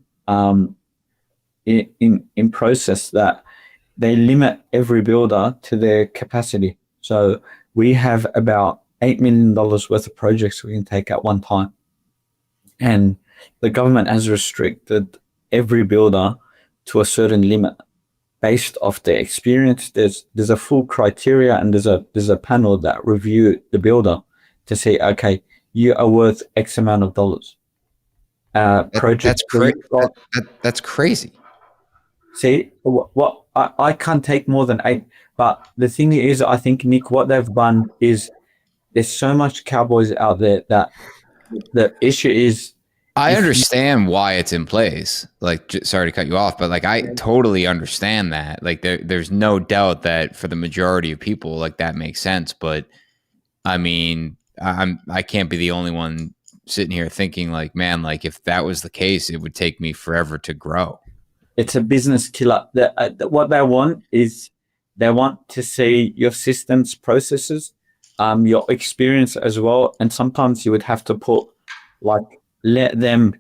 in process that they limit every builder to their capacity. So we have about $8 million worth of projects we can take at one time. And the government has restricted every builder to a certain limit based off their experience. There's a full criteria, and there's a panel that review the builder to say, okay, you are worth X amount of dollars.
That's crazy.
See, what I can't take more than 8. But the thing is, I think, Nick, what they've done is there's so much cowboys out there that the issue is.
I understand why it's in place. Like, sorry to cut you off, but like, I totally understand that. Like, there's no doubt that for the majority of people, like, that makes sense. But I mean, I can't be the only one sitting here thinking, like, man, like, if that was the case, it would take me forever to grow.
It's a business killer. What they want is they want to see your systems, processes, your experience as well. And sometimes you would have to let them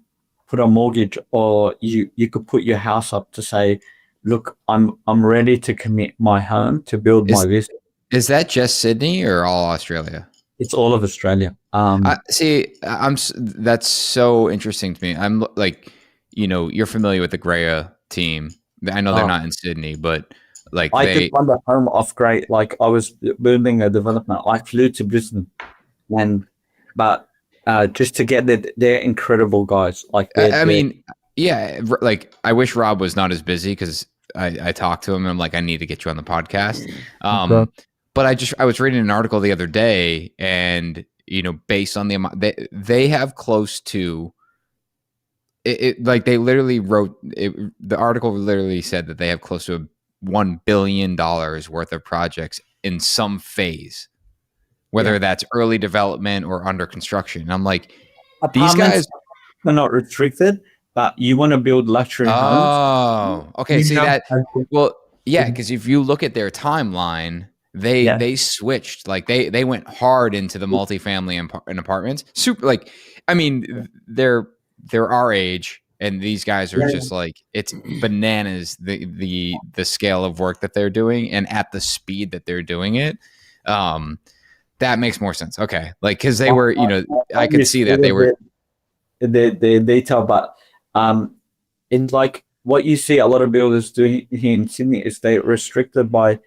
put a mortgage, or you could put your house up to say, look, I'm ready to commit my home to build my business.
Is that just Sydney or all Australia?
It's all of Australia.
That's so interesting to me. I'm like, you're familiar with the Greya team. I know they're not in Sydney, but like
I just won the home off Greya. Like, I was building a development. I flew to Brisbane, but just to get they're incredible guys. Like,
I mean, yeah, like, I wish Rob was not as busy, because I talked to him and I'm like, I need to get you on the podcast. But I was reading an article the other day, and based on the amount they have close to it, like they literally wrote it, the article literally said that they have close to $1 billion worth of projects in some phase, whether that's early development or under construction. And I'm like, these
Apartments
guys.
are not restricted, but you want to build luxury homes.
Oh, okay.
You
See
have
that? Well, yeah, because if you look at their timeline,
yeah,
they switched. Like they went hard into the multifamily and apartments. Super. Like, I mean, they're our age, and these guys are
yeah.
just like, it's bananas the scale of work that they're doing and at the speed that they're doing it. That makes more sense. Okay, like because they were, I could see that they were.
The detail, but in like what you see a lot of builders doing here in Sydney is they restricted by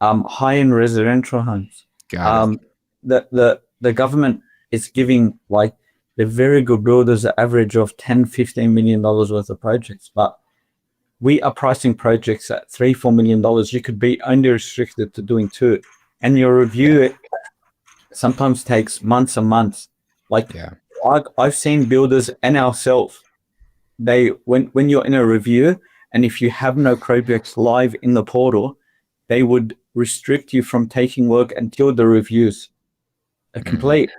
high-end residential homes.
Got it.
The government is giving like the very good builders an average of 10-15 million dollars worth of projects, but we are pricing projects at $3-4 million. You could be only restricted to doing two, and your review it sometimes takes months and months. Like
Yeah.
I've seen builders and ourselves. They when you're in a review, and if you have no projects live in the portal, they would restrict you from taking work until the reviews are complete,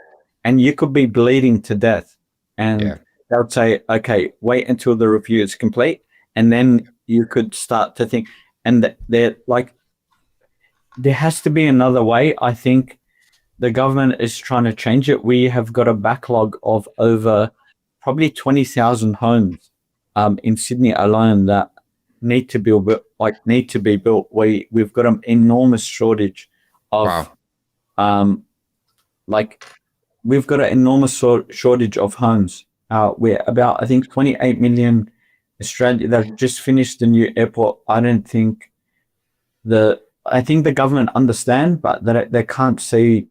and you could be bleeding to death. And they would say, "Okay, wait until the review is complete, and then you could start to think." And they're like, there has to be another way. I think the government is trying to change it. We have got a backlog of over probably 20,000 homes in Sydney alone that need to be built. We've got an enormous shortage of we've got an enormous shortage of homes. We're about, I think, 28 million Australia that just finished the new airport. I think the government understand, but they can't see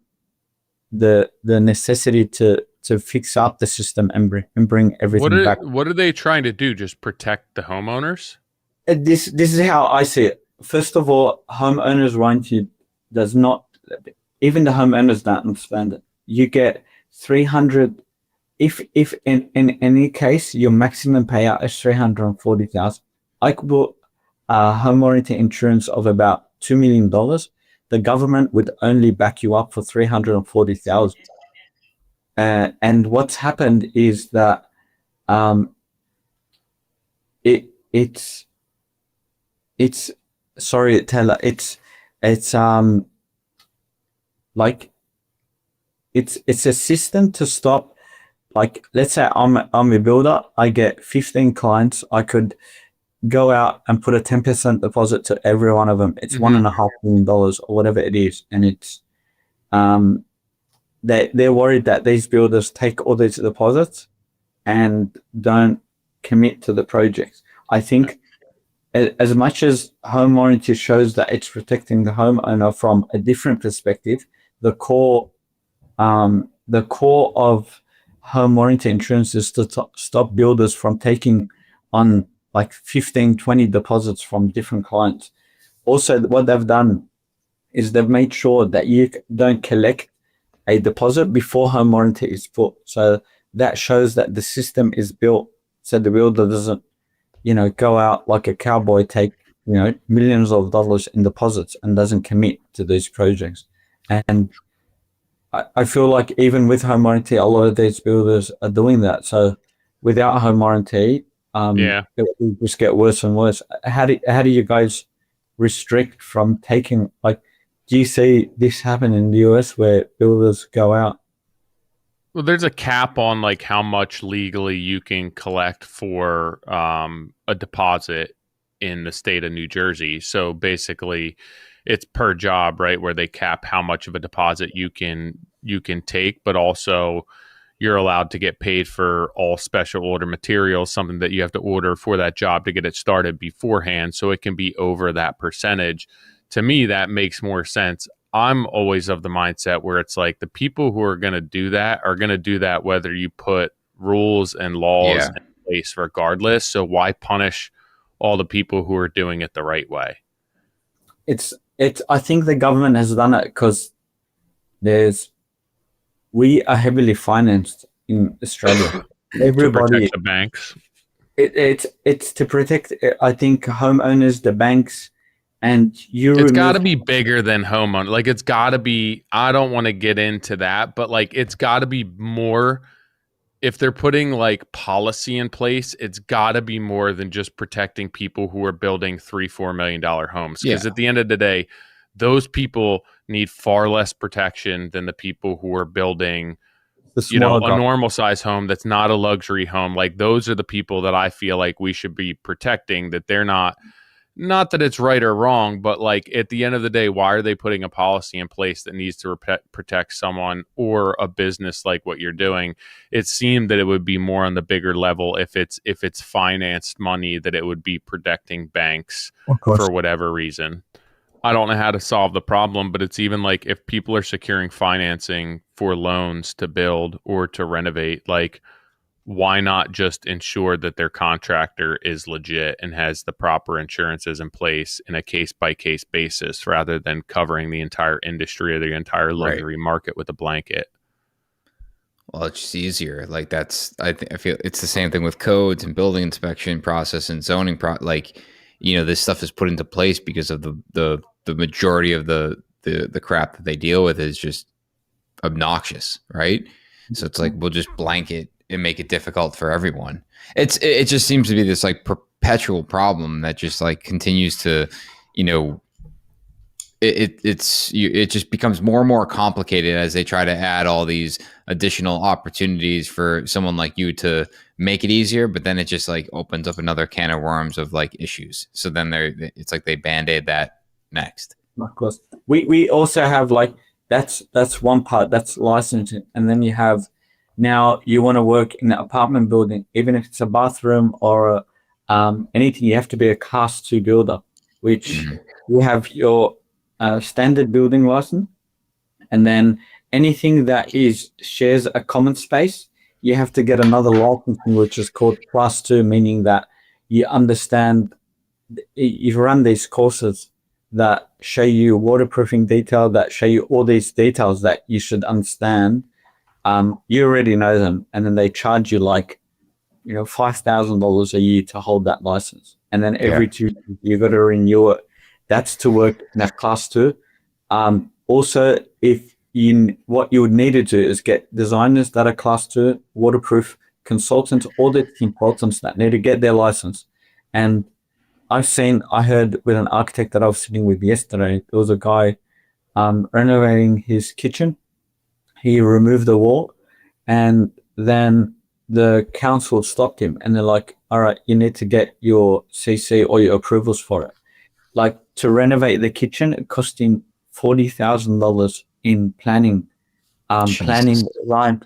the necessity to fix up the system and bring everything back.
What are they trying to do? Just protect the homeowners?
This is how I see it. First of all, homeowners warranty does not, even the homeowners don't understand it. You get 300, if in any case your maximum payout is 340,000. I could put home warranty insurance of about $2 million. The government would only back you up for 340,000. And what's happened is that it's sorry, Taylor. It's a system to stop. Like, let's say I'm a builder. I get 15 clients. I could go out and put a 10% deposit to every one of them. It's $1.5 million or whatever it is, and it's they're worried that these builders take all these deposits and don't commit to the projects. I think as much as home warranty shows that it's protecting the homeowner from a different perspective, the core of home warranty insurance is to stop builders from taking on like 15, 20 deposits from different clients. Also, what they've done is they've made sure that you don't collect a deposit before home warranty is put. So that shows that the system is built so the builder doesn't, go out like a cowboy, take, millions of dollars in deposits and doesn't commit to these projects. And I feel like even with home warranty, a lot of these builders are doing that. So without home warranty, it will just get worse and worse. How do you guys restrict from taking, do you see this happen in the US where builders go out?
Well, there's a cap on like how much legally you can collect for a deposit in the state of New Jersey. So basically, it's per job, right? Where they cap how much of a deposit you can take, but also you're allowed to get paid for all special order materials, something that you have to order for that job to get it started beforehand. So it can be over that percentage. To me, that makes more sense. I'm always of the mindset where it's like the people who are going to do that are going to do that whether you put rules and laws in place regardless. So why punish all the people who are doing it the right way?
It's I think the government has done it because we are heavily financed in Australia.
To protect
Everybody,
the banks.
it's to protect, I think, homeowners, the banks, and you
It's got
remove.
to be bigger than homeowner. Like it's got to be. I don't want to get into that, but like it's got to be more. If they're putting like policy in place, it's got to be more than just protecting people who are building $3-4 million homes. Because at the end of the day, those people need far less protection than the people who are building,
The
you know,
smaller
a
guy.
normal size home that's not a luxury home. Like those are the people that I feel like we should be protecting, that they're not that it's right or wrong, but like at the end of the day, why are they putting a policy in place that needs to protect someone or a business like what you're doing? It seemed that it would be more on the bigger level if it's financed money, that it would be protecting banks
Of course.
for whatever reason. I don't know how to solve the problem, but it's even like if people are securing financing for loans to build or to renovate, like why not just ensure that their contractor is legit and has the proper insurances in place in a case by case basis rather than covering the entire industry or the entire luxury market with a blanket?
Well, it's just easier. Like that's I feel it's the same thing with codes and building inspection process and zoning like this stuff is put into place because of the majority of the crap that they deal with is just obnoxious, right? So it's like we'll just blanket and make it difficult for everyone. It just seems to be this like perpetual problem that just like continues to, it just becomes more and more complicated as they try to add all these additional opportunities for someone like you to make it easier, but then it just like opens up another can of worms of like issues. So then it's like they band-aid that next.
Of course. We also have like that's one part, that's licensing, and then you have now you want to work in an apartment building, even if it's a bathroom or anything, you have to be a Class 2 builder, which you have your standard building license, and then anything that shares a common space, you have to get another licensing, which is called Class 2, meaning that you understand, you've run these courses that show you waterproofing detail, that show you all these details that you should understand. You already know them, and then they charge you like, $5,000 a year to hold that license, and then every 2 years you got to renew it. That's to work in a Class 2. Also, what you would need to do is get designers that are Class 2, waterproof consultants, audit consultants that need to get their license. And I heard with an architect that I was sitting with yesterday, there was a guy renovating his kitchen. He removed the wall, and then the council stopped him, and they're like, all right, you need to get your CC or your approvals for it. Like, to renovate the kitchen, it cost him $40,000 in planning line.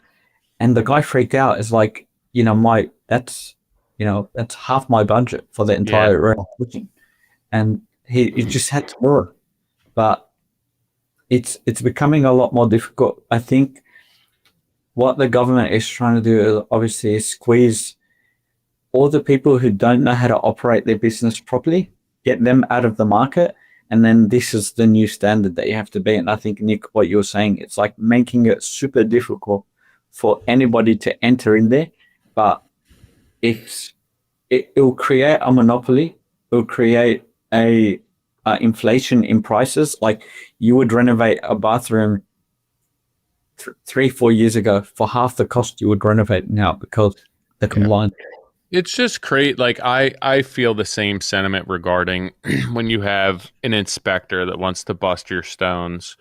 And the guy freaked out. It's like, that's half my budget for the entire renovation. And he just had to do it. But it's becoming a lot more difficult. I think what the government is trying to do is obviously squeeze all the people who don't know how to operate their business properly, get them out of the market. And then this is the new standard that you have to be. And I think, Nick, what you're saying, it's like making it super difficult for anybody to enter in there. But it will create a monopoly. It will create a inflation in prices. Like, you would renovate a bathroom 3-4 years ago for half the cost you would renovate now because the compliance.
It's just great. Like I feel the same sentiment regarding when you have an inspector that wants to bust your stones,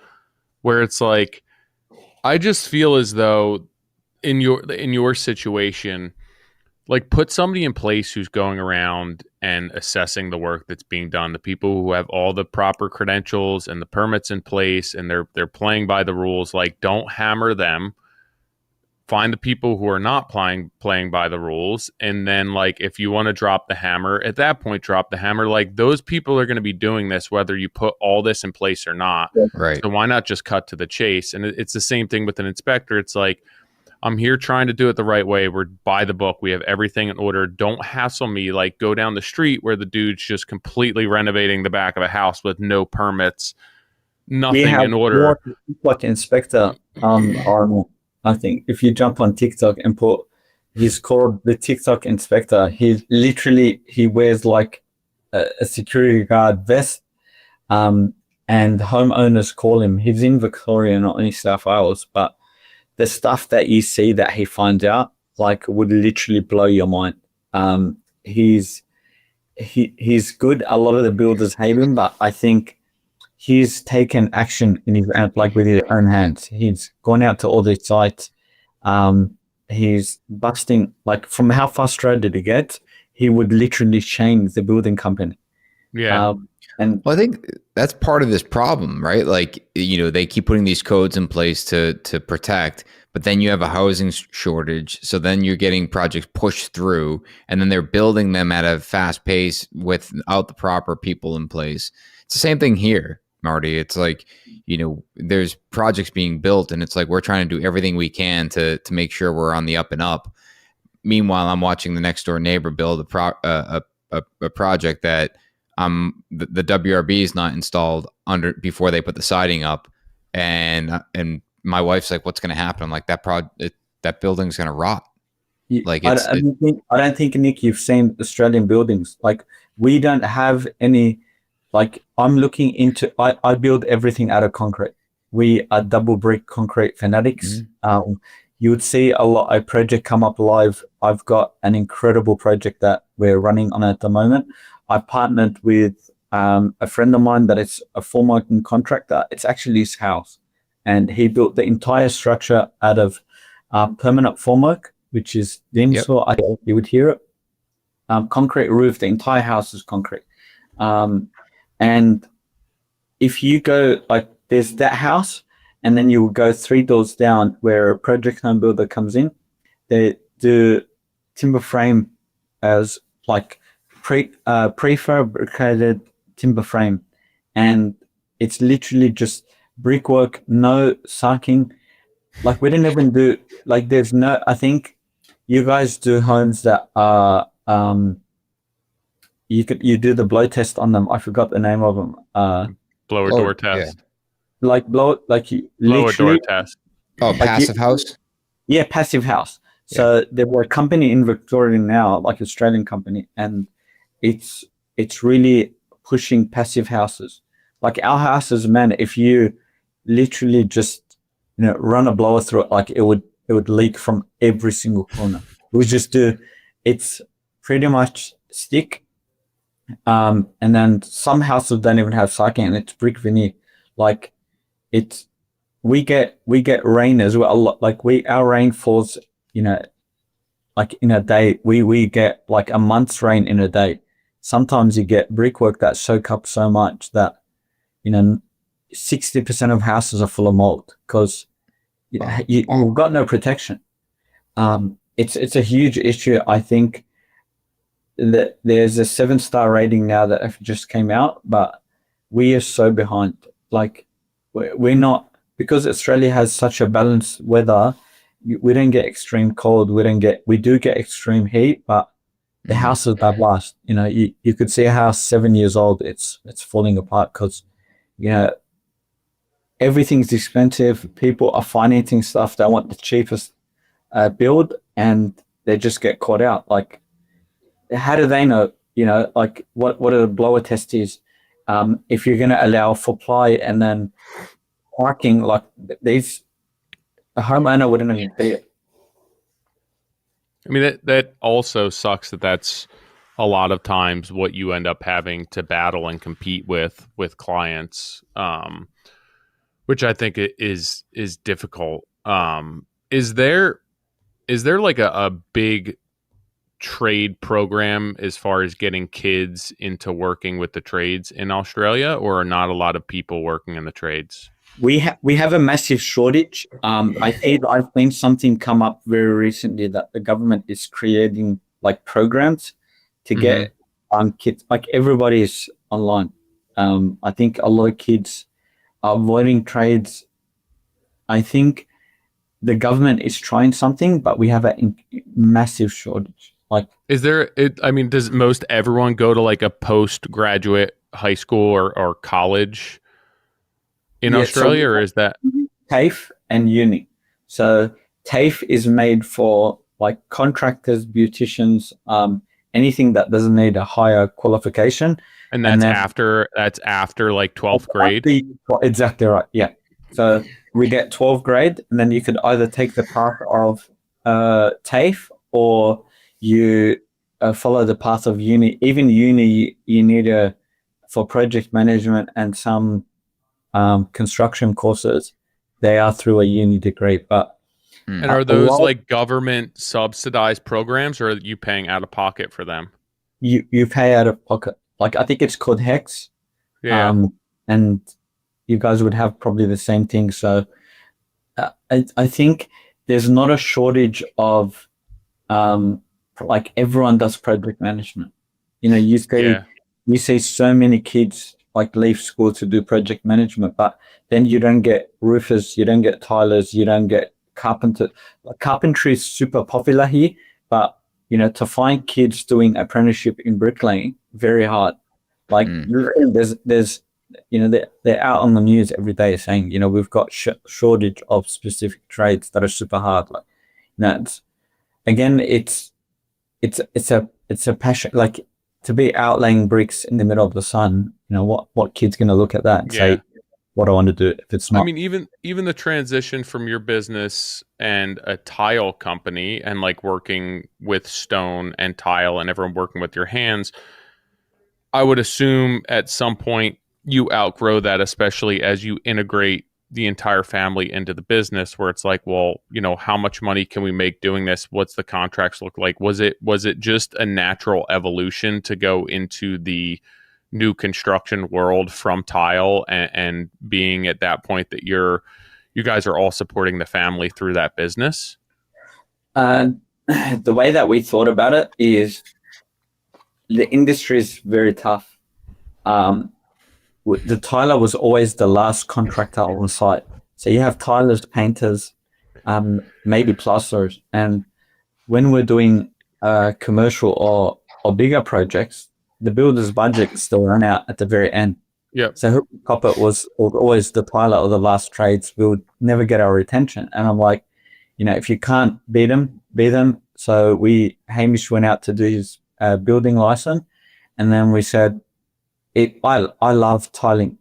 where it's like, I just feel as though in your situation, like put somebody in place who's going around and assessing the work that's being done, the people who have all the proper credentials and the permits in place and they're playing by the rules. Like, don't hammer them. Find the people who are not playing by the rules, and then like if you want to drop the hammer, at that point drop the hammer. Like, those people are going to be doing this whether you put all this in place or not.
Right.
So why not just cut to the chase? And it's the same thing with an inspector. It's like, I'm here trying to do it the right way. We're by the book. We have everything in order. Don't hassle me. Like, go down the street where the dude's just completely renovating the back of a house with no permits,
We
nothing
have
in order.
what inspector on I think if you jump on TikTok and put he's called the TikTok inspector. He wears like a security guard vest. And homeowners call him. He's in Victoria, not in New South Wales, but the stuff that you see that he finds out like would literally blow your mind. He's good. A lot of the builders hate him, but I think he's taken action in his like with his own hands. He's gone out to all these sites. He's busting like from how frustrated he gets. He would literally change the building company.
Yeah.
And
Well, I think that's part of this problem, right? Like, they keep putting these codes in place to protect, but then you have a housing shortage. So then you're getting projects pushed through, and then they're building them at a fast pace without the proper people in place. It's the same thing here, Marty. It's like, there's projects being built, and it's like we're trying to do everything we can to make sure we're on the up and up. Meanwhile, I'm watching the next door neighbor build a project that the WRB is not installed before they put the siding up, and my wife's like, "What's going to happen?" I'm like, that building's going to rot. Like
I don't think Nick, you've seen Australian buildings. Like we don't have any. Like I'm looking into. I build everything out of concrete. We are double brick concrete fanatics.
Mm-hmm.
You would see a project come up live. I've got an incredible project that we're running on at the moment. I partnered with a friend of mine that is a formworking contractor. It's actually his house. And he built the entire structure out of permanent formwork, which is Dimsor. I think you would hear it. Concrete roof, the entire house is concrete. And if you go, like, there's that house, and then you will go 3 doors down where a project home builder comes in. They do timber frame as like prefabricated timber frame, and it's literally just brickwork, no sucking. Like we didn't even do like there's no. I think you guys do homes that are you do the blow test on them. I forgot the name of them.
Blower door test.
Like blow you
Blower
literally
door test.
Oh, passive house.
Yeah, passive house. So there were a company in Victoria now, like Australian company, and it's really pushing passive houses. Like our houses, man, if you literally just run a blower through it, like it would leak from every single corner. We just do it's pretty much stick. And then some houses don't even have siding, and it's brick veneer. Like we get rain as well. Like our rain falls, like in a day. We get like a month's rain in a day. Sometimes you get brickwork that soak up so much that 60% of houses are full of mold because you've got no protection. It's a huge issue. I think that there's a 7-star rating now that just came out, but we are so behind. Like we're not, because Australia has such a balanced weather. We don't get extreme cold. We do get extreme heat, but the houses that last. You could see a house 7 years old. It's falling apart because everything's expensive. People are financing stuff. They want the cheapest build, and they just get caught out. Like, how do they know? Like what are the blower tests is? If you're going to allow for ply and then parking, like these, a homeowner wouldn't even pay it.
I mean, that also sucks that's a lot of times what you end up having to battle and compete with clients, which I think is difficult. Is there like a big trade program as far as getting kids into working with the trades in Australia, or are not a lot of people working in the trades?
We have a massive shortage. I've seen something come up very recently that the government is creating like programs to get kids. Like everybody is online. I think a lot of kids are avoiding trades. I think the government is trying something, but we have a massive shortage. Like,
Is there? I mean, does most everyone go to like a postgraduate high school or college in
yeah, so we
Australia, or is that?
TAFE and uni. So TAFE is made for like contractors, beauticians, anything that doesn't need a higher qualification.
And
And then
that's after like 12th grade.
exactly right. Yeah. So we get 12th grade, and then you could either take the path of TAFE, or you follow the path of uni. Even uni, you need for project management and some construction courses, they are through a uni degree. But
And are those like government subsidized programs, or are you paying out of pocket for them?
you pay out of pocket. Like, I think it's called Hex.
Yeah.
And you guys would have probably the same thing. So I think there's not a shortage of like, everyone does project management. You see so many kids like leave school to do project management, but then you don't get roofers, you don't get tilers, you don't get carpenter. Like, carpentry is super popular here, but to find kids doing apprenticeship in bricklaying, very hard. Like, there's they're out on the news every day saying, we've got shortage of specific trades that are super hard. Like, again, it's a passion. Like, to be outlaying bricks in the middle of the sun, what kid's going to look at that and say, what I want to do if it's not?
I mean, even the transition from your business and a tile company and like working with stone and tile and everyone working with your hands, I would assume at some point you outgrow that, especially as you integrate the entire family into the business, where it's like, well, how much money can we make doing this? What's the contracts look like? Was it just a natural evolution to go into the new construction world from tile, and being at that point that you guys are all supporting the family through that business?
The way that we thought about it is, the industry is very tough. The tiler was always the last contractor on site. So you have tilers, painters, maybe plasterers. And when we're doing commercial or bigger projects, the builder's budget still run out at the very end.
Yep.
So Hook Copper was always the tiler or the last trades. We would never get our attention. And I'm like, if you can't beat them, beat them. So Hamish went out to do his building license, and then we said, I love tiling.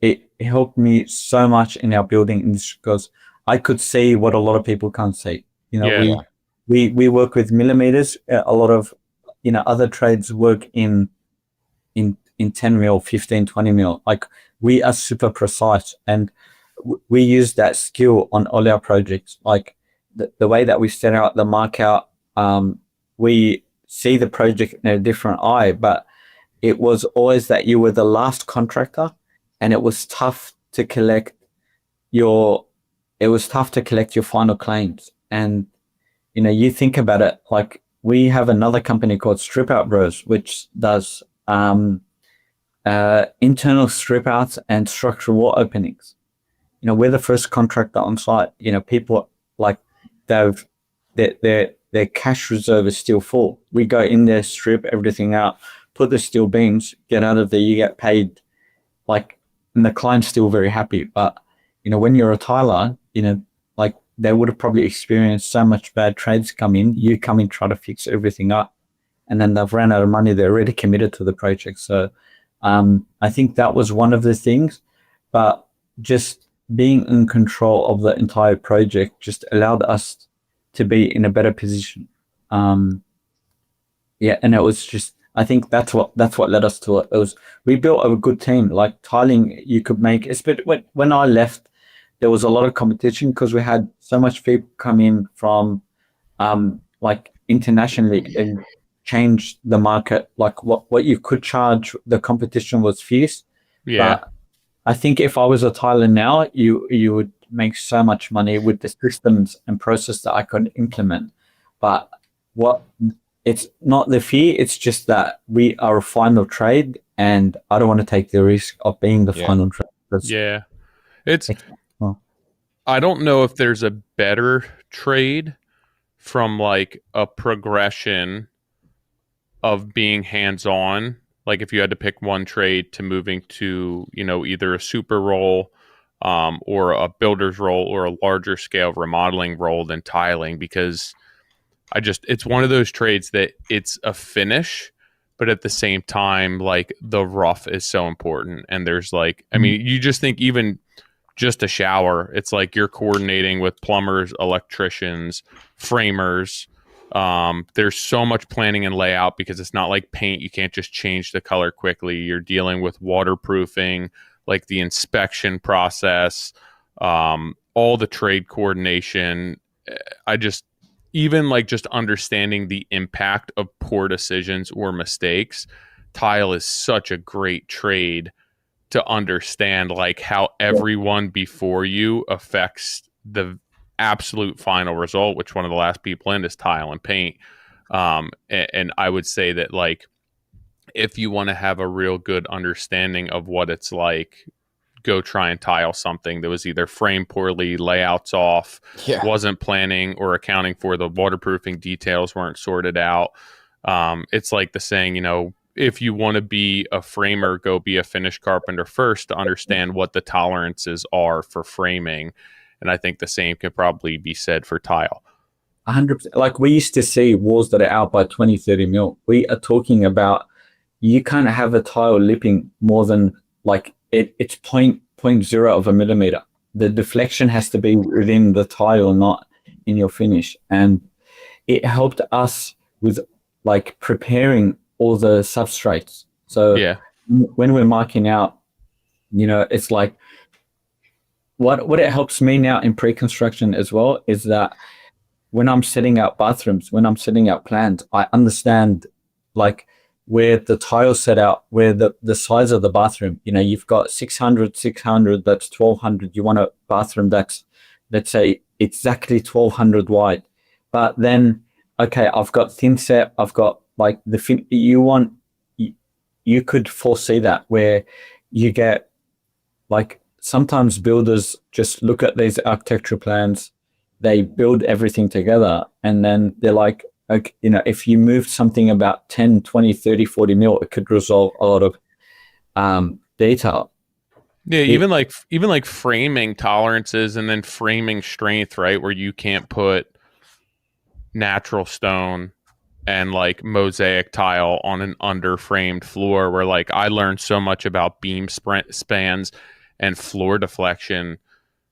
It helped me so much in our building industry, because I could see what a lot of people can't see. We work with millimeters. A lot of other trades work in 10 mil, 15, 20 mil. Like, we are super precise, and we use that skill on all our projects. Like, the way that we set out the mark out, we see the project in a different eye, but it was always that you were the last contractor, and it was tough to collect your final claims. And you think about it, like, we have another company called Strip Out Bros, which does internal strip outs and structural wall openings. We're the first contractor on site. People, like, their cash reserve is still full. We go in there, strip everything out, put the steel beams, get out of there, you get paid, like, and the client's still very happy. But when you're a tiler, like, they would have probably experienced so much bad trades come in. You come in, try to fix everything up, and then they've ran out of money. They're already committed to the project. So I think that was one of the things. But just being in control of the entire project just allowed us to be in a better position. And it was just, I think that's what led us to it. We built a good team. Like, tiling, you could make, especially when I left, there was a lot of competition, because we had so much people come in from like internationally, and change the market. Like, what you could charge, the competition was fierce.
Yeah.
But I think if I was a tiler now, you would make so much money with the systems and process that I could implement. But it's not the fear, it's just that we are a final trade, and I don't want to take the risk of being the final trade.
Yeah. It's I don't know if there's a better trade from like a progression of being hands-on, like if you had to pick one trade to moving to, either a super role, or a builder's role or a larger scale remodeling role than tiling, because it's one of those trades that it's a finish, but at the same time, like the rough is so important. And there's like, I mean, you just think even just a shower, it's like you're coordinating with plumbers, electricians, framers. There's so much planning and layout because it's not like paint. You can't just change the color quickly. You're dealing with waterproofing, like the inspection process, all the trade coordination. I just, even like just understanding the impact of poor decisions or mistakes, tile is such a great trade to understand, like how everyone before you affects the absolute final result, which one of the last people in is tile and paint. And I would say that, like, if you want to have a real good understanding of what it's like, go try and tile something that was either framed poorly, layouts off, wasn't planning or accounting for the waterproofing details weren't sorted out. It's like the saying, if you want to be a framer, go be a finish carpenter first to understand what the tolerances are for framing. And I think the same could probably be said for tile.
100%. Like we used to see walls that are out by 20, 30 mil. We are talking about, you can't have a tile lipping more than like it's 0.0 of a millimeter. The deflection has to be within the tile, not in your finish. And it helped us with like preparing all the substrates. So when we're marking out, it's like what it helps me now in pre-construction as well is that when I'm setting out bathrooms, when I'm setting out plans, I understand like where the tile set out, where the size of the bathroom, you've got 600, that's 1200. You want a bathroom that's, let's say, exactly 1200 wide. But then, okay, I've got thin set, I've got like you could foresee that where you get like, sometimes builders just look at these architectural plans, they build everything together, and then they're like, okay, if you moved something about 10, 20, 30, 40 mil, it could resolve a lot of detail.
Yeah, even like framing tolerances and then framing strength, right? Where you can't put natural stone and like mosaic tile on an underframed floor, where like I learned so much about beam spans and floor deflection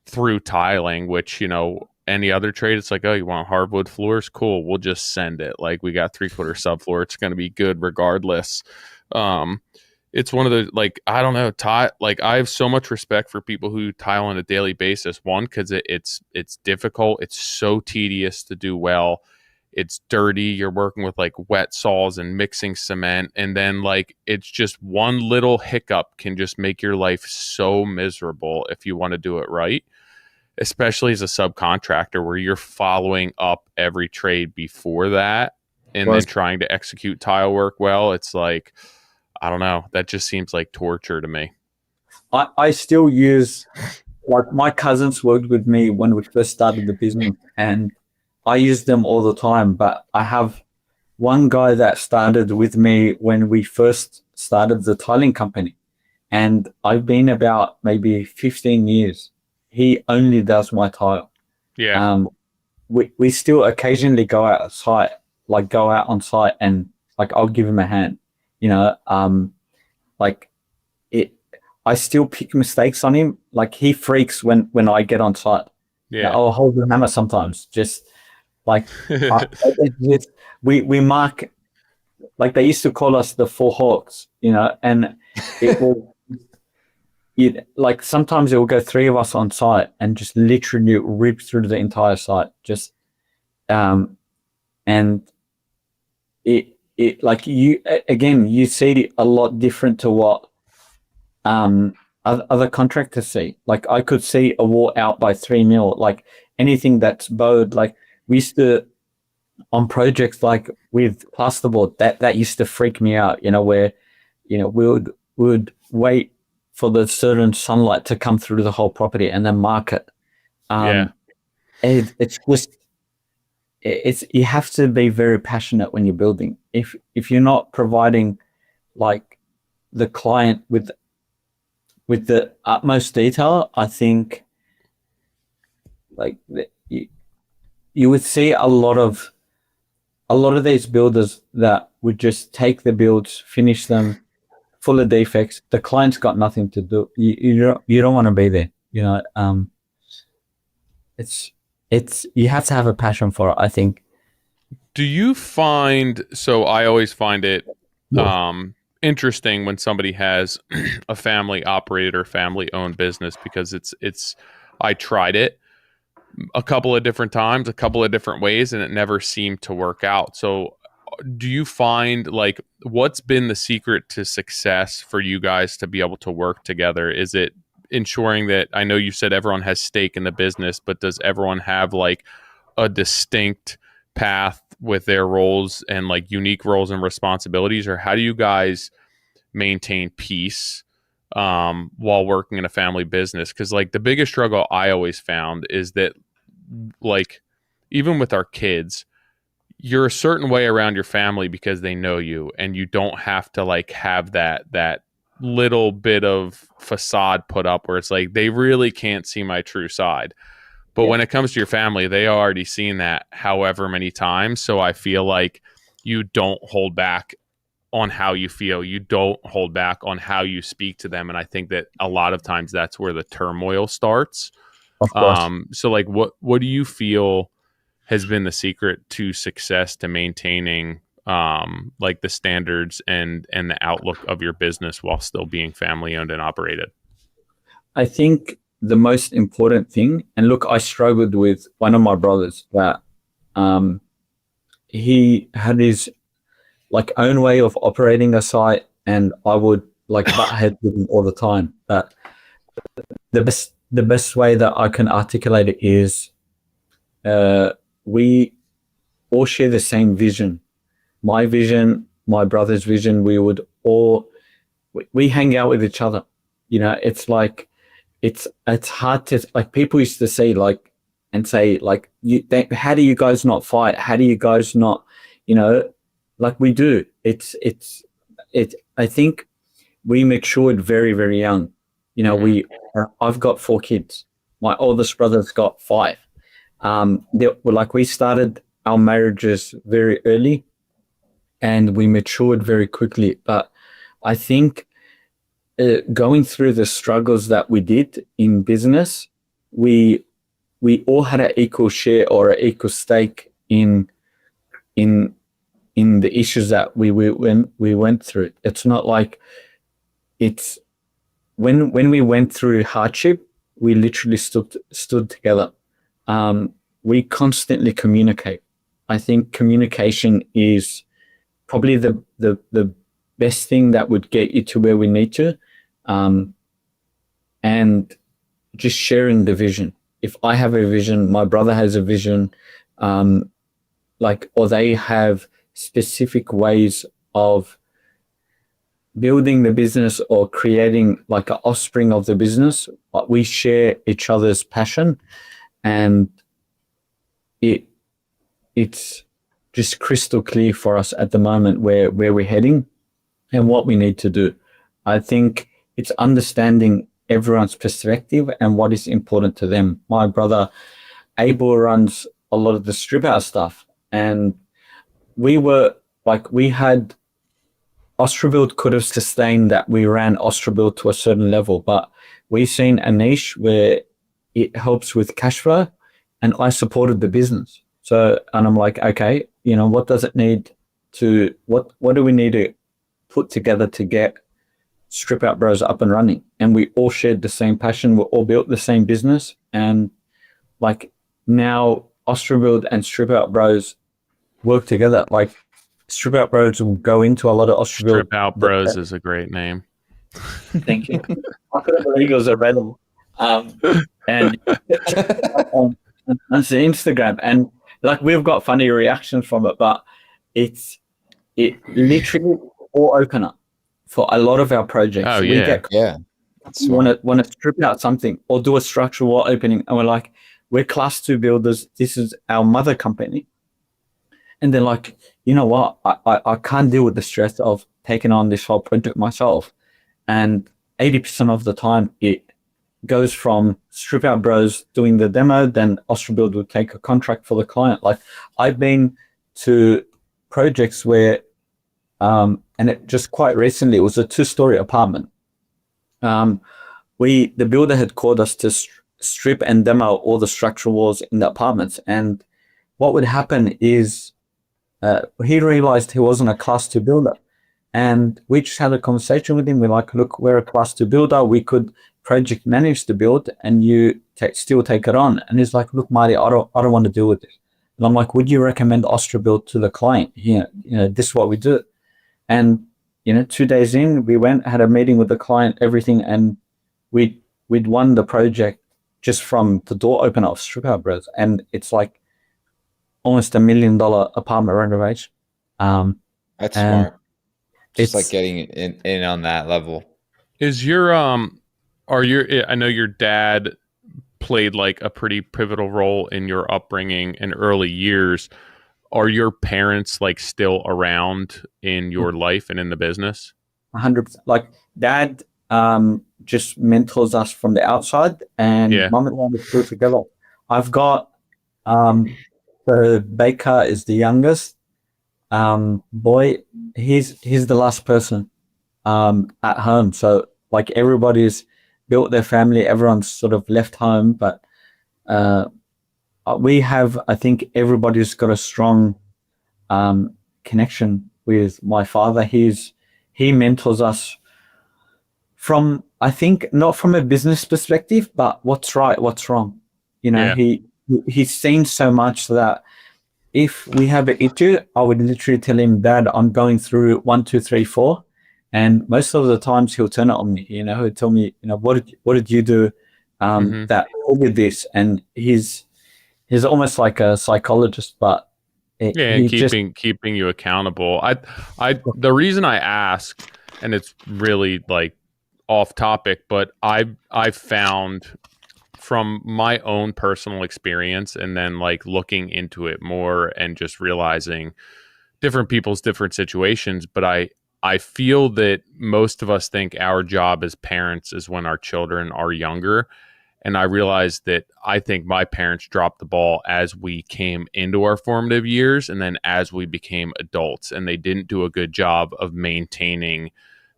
through tiling, which, any other trade, it's like, oh, you want hardwood floors? Cool. We'll just send it. Like we got 3/4 subfloor. It's going to be good regardless. It's one of those, like, I don't know, like I have so much respect for people who tile on a daily basis. One, because it's difficult. It's so tedious to do well. It's dirty. You're working with like wet saws and mixing cement. And then like, it's just one little hiccup can just make your life so miserable if you want to do it right, especially as a subcontractor where you're following up every trade before that and then trying to execute tile work well. It's like, I don't know. That just seems like torture to me.
I still use, like my cousins worked with me when we first started the business and I use them all the time, but I have one guy that started with me when we first started the tiling company, and I've been about maybe 15 years. He only does my tile.
Yeah.
We still occasionally go out on site and like I'll give him a hand. I still pick mistakes on him. Like he freaks when I get on site.
Yeah.
I'll hold the hammer sometimes. Just like we mark, like they used to call us the four hawks, and it will. Like sometimes it will go 3 of us on site and just literally rip through the entire site. Just and it like you see a lot different to what other contractors see. Like I could see a wall out by 3 mil, like anything that's bowed. Like we used to on projects like with plasterboard, that used to freak me out. Where we would wait for the certain sunlight to come through the whole property and then mark it.
Yeah.
It's just it's you have to be very passionate when you're building. If you're not providing like the client with the utmost detail, I think like you would see a lot of these builders that would just take the builds, finish them, full of defects. The client's got nothing to do. You don't want to be there. You know, it's you have to have a passion for it, I think.
Do you find, so I always find it interesting when somebody has a family operated or family owned business, because I tried it a couple of different times, a couple of different ways, and it never seemed to work out. So do you find, like, what's been the secret to success for you guys to be able to work together? Is it ensuring that, I know you said everyone has stake in the business, but does everyone have like a distinct path with their roles and like unique roles and responsibilities? Or how do you guys maintain peace while working in a family business? Because like the biggest struggle I always found is that, like, even with our kids, you're a certain way around your family because they know you, and you don't have to like have that little bit of facade put up where it's like they really can't see my true side. But when it comes to your family, they already seen that however many times. So I feel like you don't hold back on how you feel. You don't hold back on how you speak to them. And I think that a lot of times that's where the turmoil starts.
Of course.
So like what do you feel has been the secret to success, to maintaining like the standards and the outlook of your business while still being family owned and operated?
I think the most important thing, and look, I struggled with one of my brothers that he had his like own way of operating a site, and I would like butt heads with him all the time. But the best way that I can articulate it is we all share the same vision. My vision, my brother's vision. We hang out with each other. You know, it's like it's hard to, like, people used to say like and say like how do you guys not fight? How do you guys not, you know, like we do. I think we matured very, very young. You know, I've got 4 kids. My oldest brother's got 5. We started our marriages very early, and we matured very quickly. But I think going through the struggles that we did in business, we all had an equal share or an equal stake in the issues that we went through. It's not like it's when we went through hardship, we literally stood together. We constantly communicate. I think communication is probably the best thing that would get you to where we need to, and just sharing the vision. If I have a vision, my brother has a vision, or they have specific ways of building the business or creating like an offspring of the business, we share each other's passion, and it's just crystal clear for us at the moment where we're heading and what we need to do. I think it's understanding everyone's perspective and what is important to them. My brother Abel runs a lot of the strip out stuff, and we had Ostrobuild could have sustained that. We ran Ostrobuild to a certain level, but we've seen a niche where it helps with cash flow, and I supported the business. So, and I'm like, okay, you know, what does it need to, what do we need to put together to get Strip Out Bros up and running? And we all shared the same passion. We all built the same business. And like now Ostrobuild and Strip Out Bros work together. Like Strip Out Bros will go into a lot of Ostrobuild.
Strip Out Bros is a great name.
Thank you. I couldn't believe it was available. And on Instagram, and like we've got funny reactions from it, but it literally all opener for a lot of our projects.
Oh,
we
yeah.
want to strip out something or do a structural wall opening, and we're like, we're class 2 builders. This is our mother company. And they're like, you know what? I can't deal with the stress of taking on this whole project myself. And 80% of the time, it goes from Strip Out Bros doing the demo, then Build will take a contract for the client. Like, I've been to projects where, and it just quite recently, it was a 2-story apartment. The builder had called us to strip and demo all the structural walls in the apartments. And what would happen is, he realized he wasn't a class 2 builder. And we just had a conversation with him. We're like, look, we're a class 2 builder. We could project manage the build and you still take it on. And he's like, look, Marty, I don't want to deal with this. And I'm like, would you recommend Build to the client? This is what we do. And, 2 days in, we went, had a meeting with the client, everything. And we'd won the project just from the door opener of Strip Out Bros. And it's like almost $1 million apartment renovation.
That's smart. Just like
it's
getting in on that level.
Is your I know your dad played like a pretty pivotal role in your upbringing and early years. Are your parents like still around in your life and in the business?
100%. Like, dad just mentors us from the outside, and
Yeah.
mom and dad are still together. I've got the Baker is the youngest boy. He's the last person at home. So like, everybody's built their family, everyone's sort of left home, but I think everybody's got a strong connection with my father. He mentors us from, I think, not from a business perspective, but what's right, what's wrong.
Yeah.
He's seen so much that if we have an issue, I would literally tell him, Dad, I'm going through 1, 2, 3, 4. And most of the times he'll turn it on me. He'll tell me, what did you do that with this? And he's almost like a psychologist, but
and keeping you accountable. The reason I ask, and it's really like off topic, but I've found from my own personal experience and then like looking into it more and just realizing different people's different situations, but I feel that most of us think our job as parents is when our children are younger. And I realized that I think my parents dropped the ball as we came into our formative years and then as we became adults. And they didn't do a good job of maintaining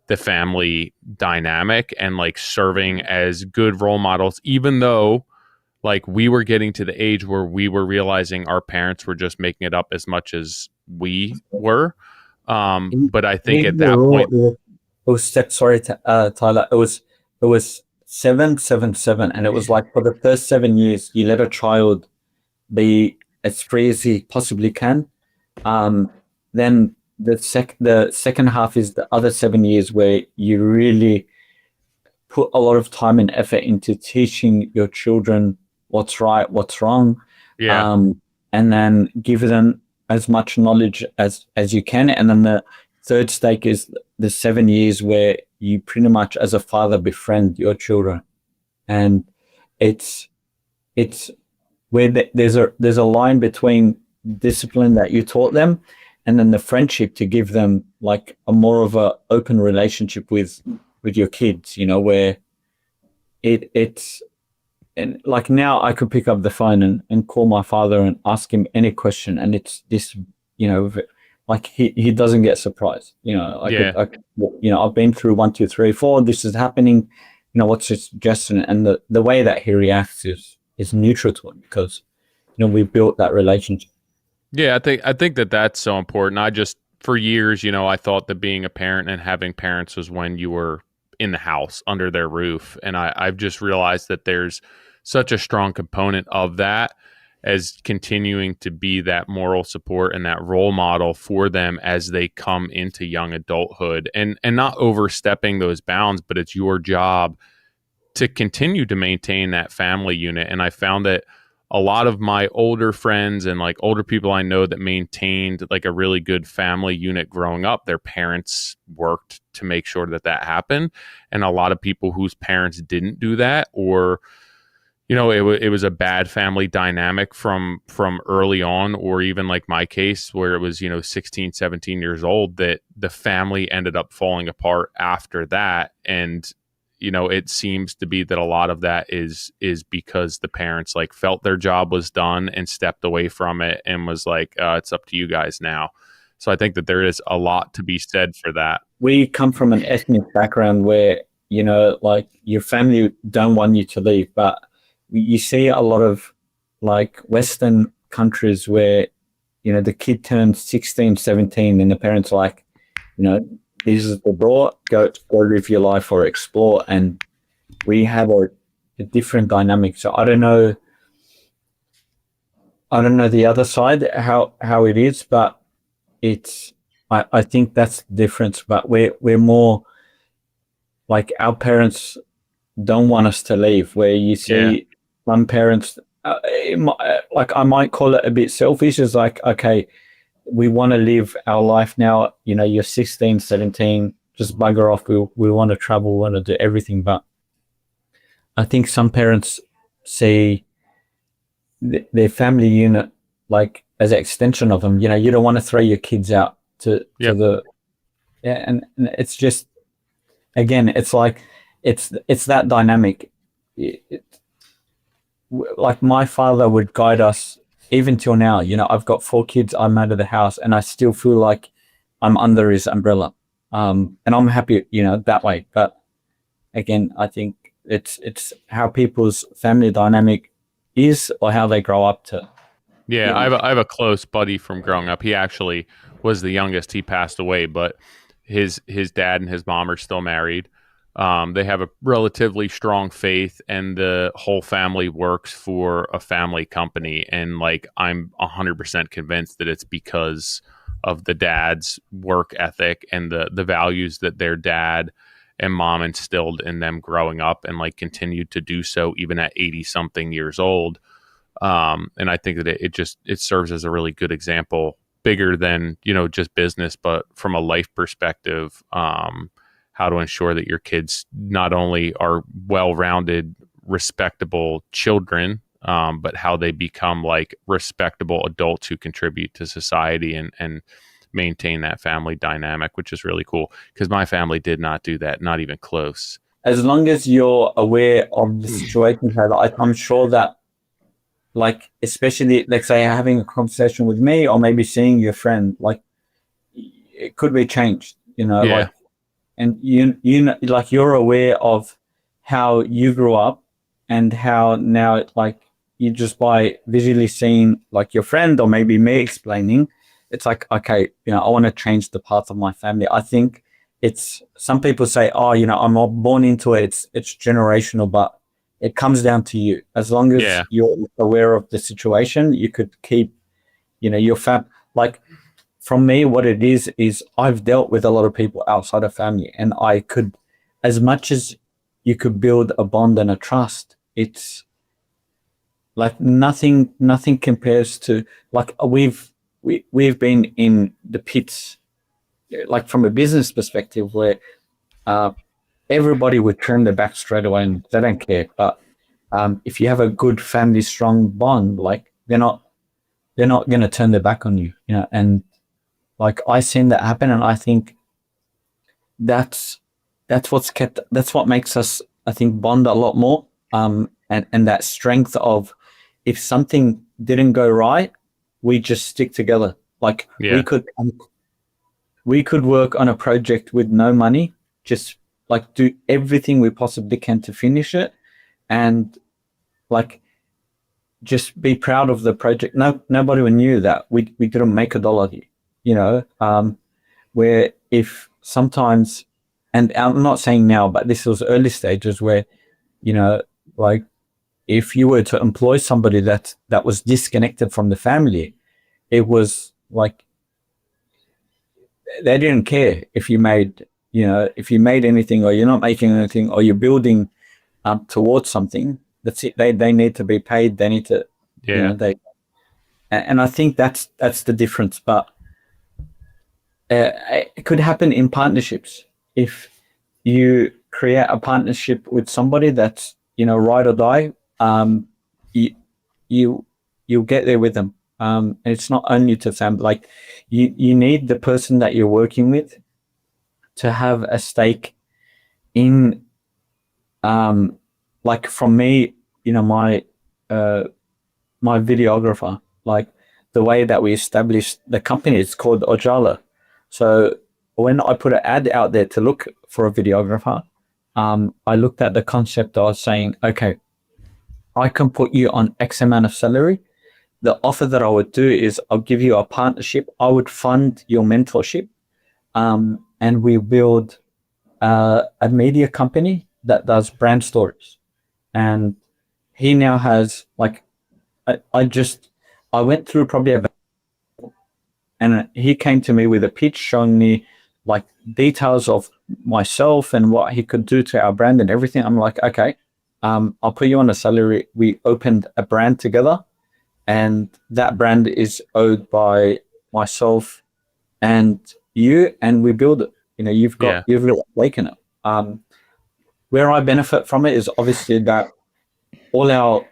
the family dynamic and like serving as good role models, even though like we were getting to the age where we were realizing our parents were just making it up as much as we were. But I think at that point,
it was Tyler, it was 7-7-7, and it was like, for the first 7 years, you let a child be as free as he possibly can. Then the second half is the other 7 years where you really put a lot of time and effort into teaching your children what's right, what's wrong.
yeah,
And then give them as much knowledge as you can. And then the third stake is the 7 years where you pretty much, as a father, befriend your children. And it's where there's a line between discipline that you taught them and then the friendship to give them like a more of a open relationship with your kids, where it's, and like, now I could pick up the phone and call my father and ask him any question, and it's this, like he doesn't get surprised. I've been through 1, 2, 3, 4. This is happening. What's your suggestion? And the way that he reacts is neutral to it, because we built that relationship.
Yeah, I think that that's so important. I just, for years, I thought that being a parent and having parents was when you were in the house under their roof, and I've just realized that there's such a strong component of that as continuing to be that moral support and that role model for them as they come into young adulthood, and not overstepping those bounds, but it's your job to continue to maintain that family unit. And I found that a lot of my older friends and like older people I know that maintained like a really good family unit growing up, their parents worked to make sure that happened. And a lot of people whose parents didn't do that, or It was a bad family dynamic from early on, or even like my case where it was 16, 17 years old, that the family ended up falling apart after that. And it seems to be that a lot of that is because the parents like felt their job was done and stepped away from it and was like, it's up to you guys now. So I think that there is a lot to be said for that.
We come from an ethnic background where, like your family don't want you to leave, but you see a lot of like Western countries where, the kid turns 16, 17 and the parents are like, you know, this is the door, go live your life or explore. And we have a different dynamic. So I don't know the other side, how it is, but I think that's the difference. But we're more like our parents don't want us to leave, where you see some parents, like I might call it a bit selfish, is like, okay, we want to live our life now, you're 16, 17, just bugger off, we want to travel, we want to do everything. But I think some parents see their family unit like as an extension of them. You don't want to throw your kids out to the and it's just, again, it's like it's that dynamic. Like my father would guide us even till now. I've got 4 kids, I'm out of the house, and I still feel like I'm under his umbrella, and I'm happy that way. But again, I think it's how people's family dynamic is, or how they grow up to.
Yeah, I have a close buddy from growing up. He actually was the youngest. He passed away, but his dad and his mom are still married. They have a relatively strong faith, and the whole family works for a family company. And like, I'm 100% convinced that it's because of the dad's work ethic and the values that their dad and mom instilled in them growing up, and like continued to do so even at 80 something years old. And I think that it serves as a really good example, bigger than just business, but from a life perspective, how to ensure that your kids not only are well-rounded, respectable children, but how they become like respectable adults who contribute to society and maintain that family dynamic, which is really cool, because my family did not do that, not even close.
As long as you're aware of the situation, I'm sure that, like, especially, let's say, having a conversation with me or maybe seeing your friend, like, it could be changed, like, and like, you're aware of how you grew up and how now, like, you just by visually seeing like your friend or maybe me explaining, it's like, okay, I want to change the path of my family. I think it's, some people say, oh, I'm not born into it, it's generational, but it comes down to you. As long as you're aware of the situation, you could keep, your like, from me, what it is I've dealt with a lot of people outside of family, and I could, as much as you could build a bond and a trust, it's like nothing compares to, like, we've been in the pits, like from a business perspective, where everybody would turn their back straight away and they don't care. But if you have a good family, strong bond, like, they're not going to turn their back on you, and like, I seen that happen. And I think that's what makes us, I think, bond a lot more. And that strength of, if something didn't go right, we just stick together. Like, we could work on a project with no money, just like do everything we possibly can to finish it, and like, just be proud of the project. Nobody knew that we didn't make $1 here, where if sometimes, and I'm not saying now, but this was early stages where, like, if you were to employ somebody that was disconnected from the family, it was like, they didn't care if you made anything, or you're not making anything, or you're building towards something. That's it. They need to be paid. They need to, and I think that's the difference. But it could happen in partnerships. If you create a partnership with somebody that's, ride or die, um, you you you'll get there with them. And it's not only to family. Like you need the person that you're working with to have a stake in. Like from me, my uh, my videographer, like the way that we established the company is called Ojala. So when I put an ad out there to look for a videographer, I looked at the concept. I was saying, okay, I can put you on X amount of salary. The offer that I would do is I'll give you a partnership. I would fund your mentorship, and we build a media company that does brand stories. And he now has like I went through probably about, and he came to me with a pitch showing me like details of myself and what he could do to our brand and everything. I'm like, okay, I'll put you on a salary. We opened a brand together, and that brand is owed by myself and you, and we build it.
Yeah.
You've got stake in it. Where I benefit from it is obviously that all our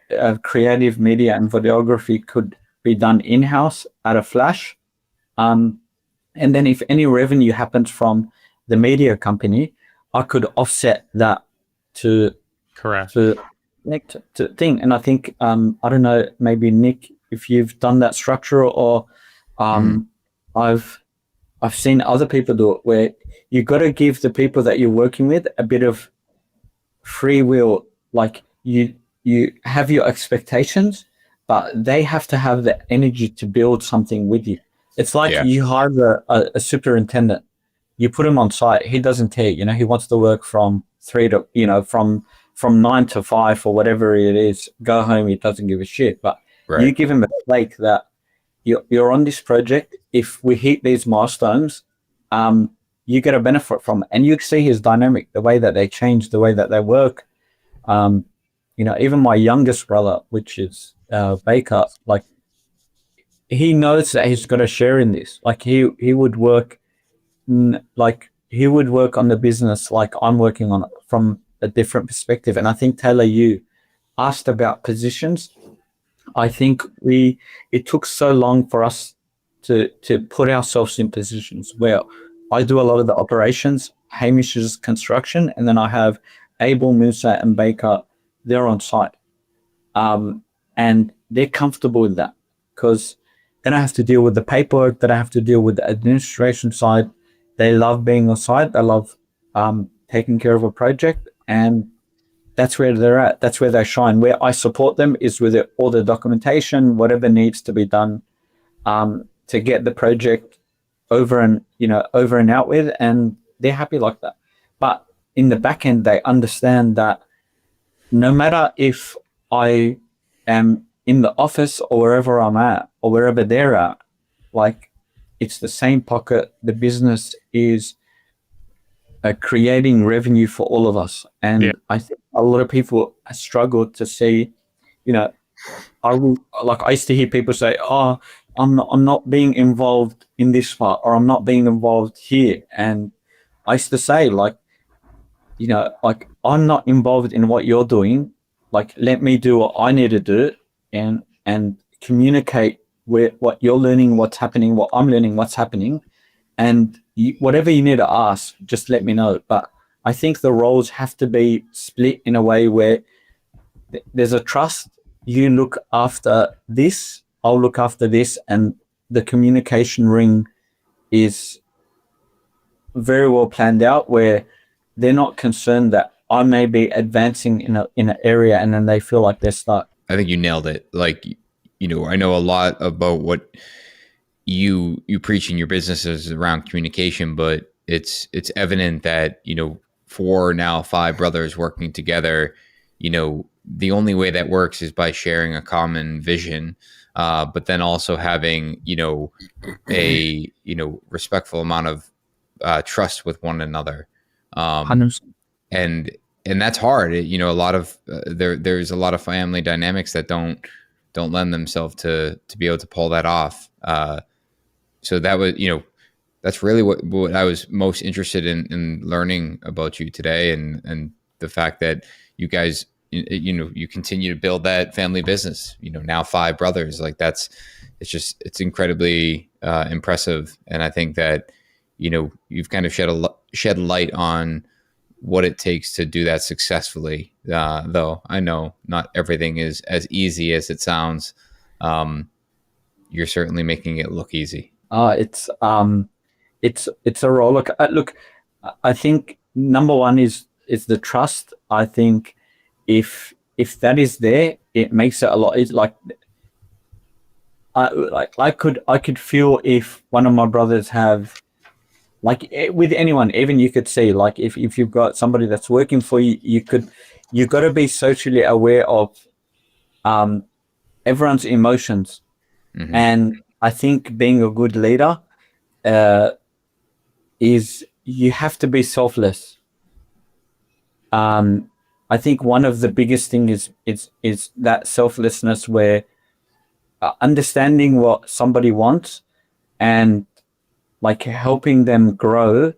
creative media and videography could be done in house at a flash. Um, and then if any revenue happens from the media company, I could offset that to
Correct.
to to thing. And I think I don't know, maybe Nick, if you've done that structure, or
Mm.
I've I've seen other people do it where you got to give the people that you're working with a bit of free will. Like you have your expectations, but they have to have the energy to build something with you. It's like
Yeah.
you hire a superintendent, you put him on site, he doesn't care. He wants to work from three to from 9 to 5 or whatever it is, go home, he doesn't give a shit. But you
Right.
give him a flake that you're on this project. If we hit these milestones, you get a benefit from it. And you see his dynamic, the way that they change, the way that they work. Um, even my youngest brother, which is Baker, like he knows that he's got a share in this. Like he would work, like he would work on the business like I'm working on it from a different perspective. And I think Taylor, you asked about positions. I think it took so long for us to put ourselves in positions where I do a lot of the operations, Hamish is construction, and then I have Abel, Musa, and Baker. They're on site, and they're comfortable with that because then I have to deal with the paperwork, that I have to deal with the administration side. They love being on site. They love taking care of a project, and that's where they're at. That's where they shine. Where I support them is with all the documentation, whatever needs to be done to get the project over and out with, and they're happy like that. But in the back end, they understand that no matter if I am in the office or wherever I'm at or wherever they're at, like it's the same pocket. The business is creating revenue for all of us. And
Yeah.
I think a lot of people struggle to see, you know, I used to hear people say, "Oh, I'm not being involved in this part, or I'm not being involved here." And I used to say, like, like I'm not involved in what you're doing. Like, let me do what I need to do, and communicate with what you're learning, what's happening, what I'm learning, what's happening, and whatever you need to ask, just let me know. But I think the roles have to be split in a way where there's a trust. You look after this, I'll look after this, and the communication ring is very well planned out where they're not concerned that I may be advancing in an area and then they feel like they're stuck.
I think you nailed it. Like, I know a lot about what you preach in your businesses around communication, but it's evident that, four, now five brothers working together, the only way that works is by sharing a common vision, but then also having, a, respectful amount of trust with one another. Um,
100%.
and that's hard. A lot of there's a lot of family dynamics that don't lend themselves to be able to pull that off. So that was, that's really what I was most interested in learning about you today, and the fact that you guys you continue to build that family business, now 5 brothers. Like it's incredibly impressive. And I think that, you've kind of shed light on what it takes to do that successfully. Though I know not everything is as easy as it sounds. You're certainly making it look easy.
It's a roller. Look, I think number one is the trust. I think if that is there, it makes it a lot. It's like I could feel if one of my brothers have, like, with anyone, even you could see, like, if you've got somebody that's working for you, you got to be socially aware of everyone's emotions.
Mm-hmm.
And I think being a good leader is you have to be selfless. I think one of the biggest things is that selflessness, where understanding what somebody wants and like helping them grow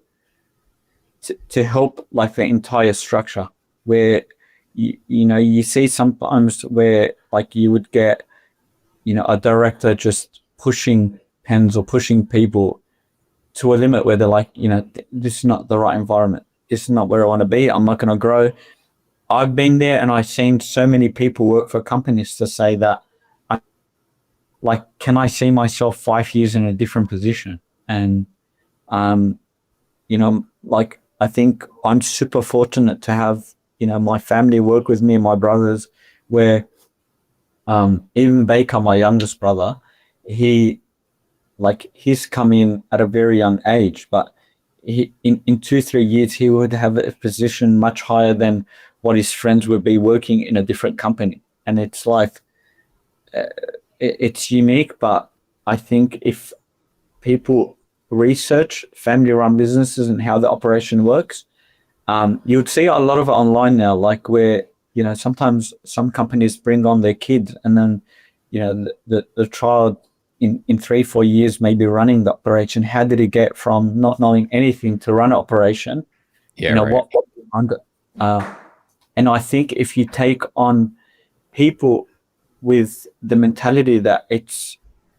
to help like the entire structure, where you see sometimes where like you would get a director just pushing pens or pushing people to a limit where they're like, this is not the right environment. This is not where I want to be. I'm not going to grow. I've been there, and I've seen so many people work for companies to say that, can I see myself 5 years in a different position? And, I think I'm super fortunate to have, my family work with me and my brothers, where even Baker, my youngest brother, he's come in at a very young age, but in 2-3 years, he would have a position much higher than what his friends would be working in a different company. And it's like, it's unique, but I think if people research family-run businesses and how the operation works, you would see a lot of it online now, like where, sometimes some companies bring on their kids, and then, the child in 3-4 years maybe running the operation. How did he get from not knowing anything to run an operation?
Yeah, right.
And I think if you take on people with the mentality that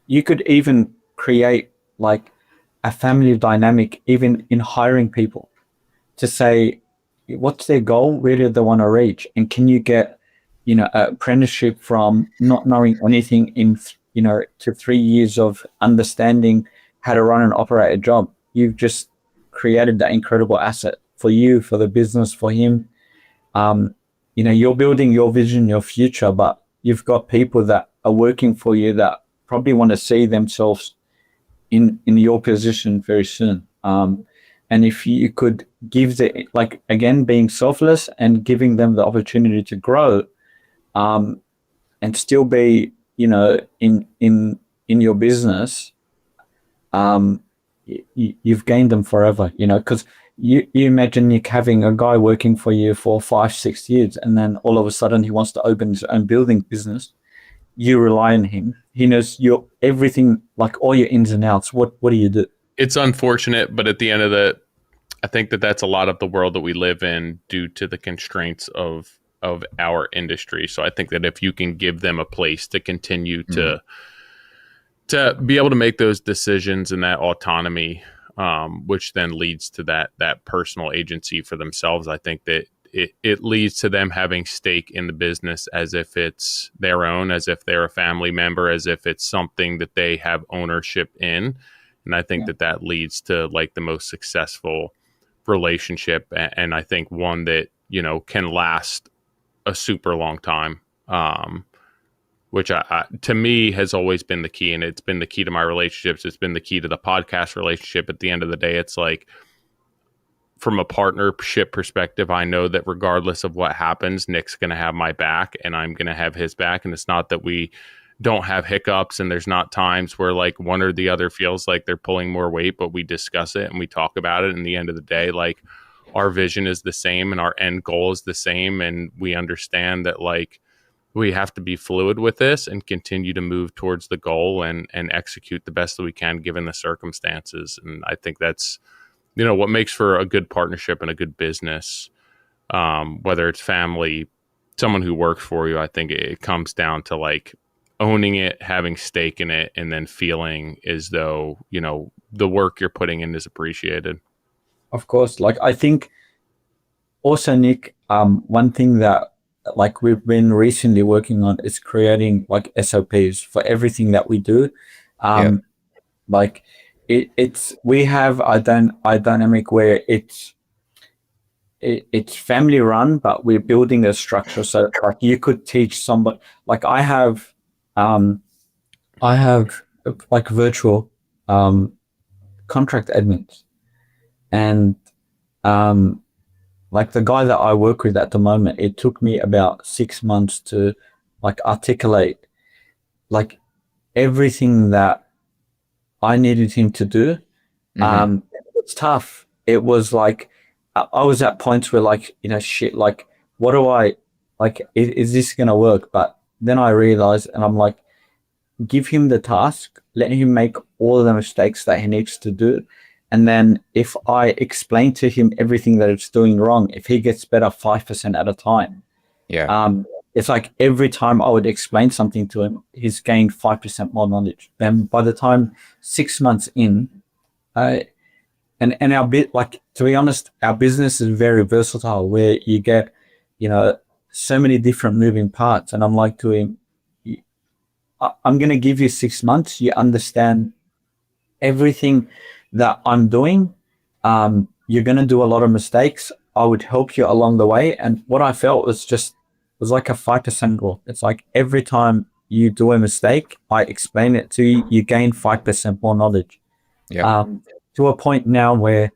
you could even create like a family dynamic, even in hiring people, to say, what's their goal? Where do they want to reach? And can you get, an apprenticeship from not knowing anything in, to 3 years of understanding how to run and operate a job? You've just created that incredible asset for you, for the business, for him. You're building your vision, your future, but you've got people that are working for you that probably want to see themselves in your position very soon. And if you could give again, being selfless and giving them the opportunity to grow, and still be, in your business, you've gained them forever, because you imagine you having a guy working for you for 5-6 years, and then all of a sudden he wants to open his own building business. You rely on him. He knows your everything, like all your ins and outs. What do you do?
It's unfortunate, but at the end of I think that's a lot of the world that we live in due to the constraints of our industry. So I think that if you can give them a place to continue to be able to make those decisions and that autonomy, which then leads to that personal agency for themselves, I think that it leads to them having stake in the business as if it's their own, as if they're a family member, as if it's something that they have ownership in. And I think that leads to like the most successful relationship. And I think one that, can last a super long time, which to me has always been the key. And it's been the key to my relationships. It's been the key to the podcast relationship. At the end of the day, it's like, from a partnership perspective, I know that regardless of what happens, Nick's going to have my back and I'm going to have his back. And it's not that we don't have hiccups and there's not times where like one or the other feels like they're pulling more weight, but we discuss it and we talk about it. And at the end of the day, like our vision is the same and our end goal is the same. And we understand that like we have to be fluid with this and continue to move towards the goal and execute the best that we can given the circumstances. And I think that's, what makes for a good partnership and a good business, whether it's family, someone who works for you, I think it comes down to like owning it, having stake in it, and then feeling as though, you know, the work you're putting in is appreciated.
Of course, like I think also, Nick, one thing that like we've been recently working on is creating like SOPs for everything that we do.
Yeah.
Like it's we have a dynamic where it's family run, but we're building a structure. So like you could teach somebody. Like um, I have like virtual contract admins, and um, like the guy that I work with at the moment, it took me about 6 months to like articulate like everything that I needed him to do. It's tough. It was like I was at points where like, you know, shit, like what do I like is this gonna work? But then I realized and I'm like, give him the task, let him make all of the mistakes that he needs to do. And then if I explain to him everything that it's doing wrong, if he gets better 5% at a time,
Yeah.
it's like every time I would explain something to him, he's gained 5% more knowledge. And by the time 6 months in, and our bit, like, to be honest, our business is very versatile where you get, you know, so many different moving parts. And I'm like to him, I'm going to give you 6 months. You understand everything that I'm doing. You're going to do a lot of mistakes. I would help you along the way. And what I felt was like a 5% rule. It's like every time you do a mistake, I explain it to you, you gain 5% more knowledge.
Yeah.
To a point now where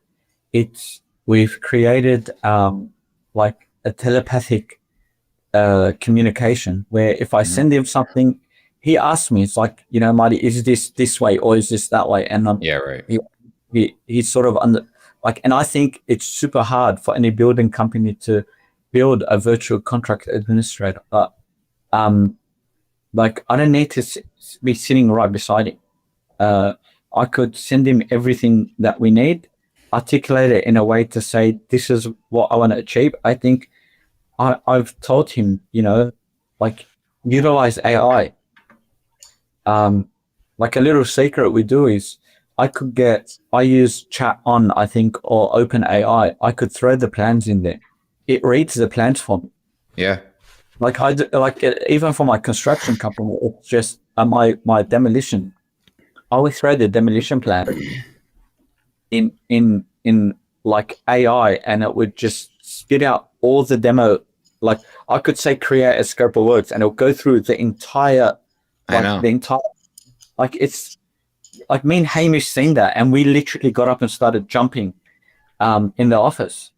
we've created like a telepathic communication where if I send him something, he asks me, it's like, you know, Marty, is this way or is this that way? And
Yeah. Right.
he's sort of like, and I think it's super hard for any building company to build a virtual contract administrator. But like I don't need to be sitting right beside him. I could send him everything that we need, articulate it in a way to say, this is what I want to achieve. I think I've told him, you know, like utilize AI. Like a little secret we do is I use chat on, I think, or open AI. I could throw the plans in there. It reads the plans for me.
Yeah.
Like even for my construction company, it's just my demolition. I would throw the demolition plan in like AI, and it would just spit out all the demo. Like I could say, create a scope of works, and it'll go through the entire,
I know.
Like it's like me and Hamish seen that, and we literally got up and started jumping, in the office,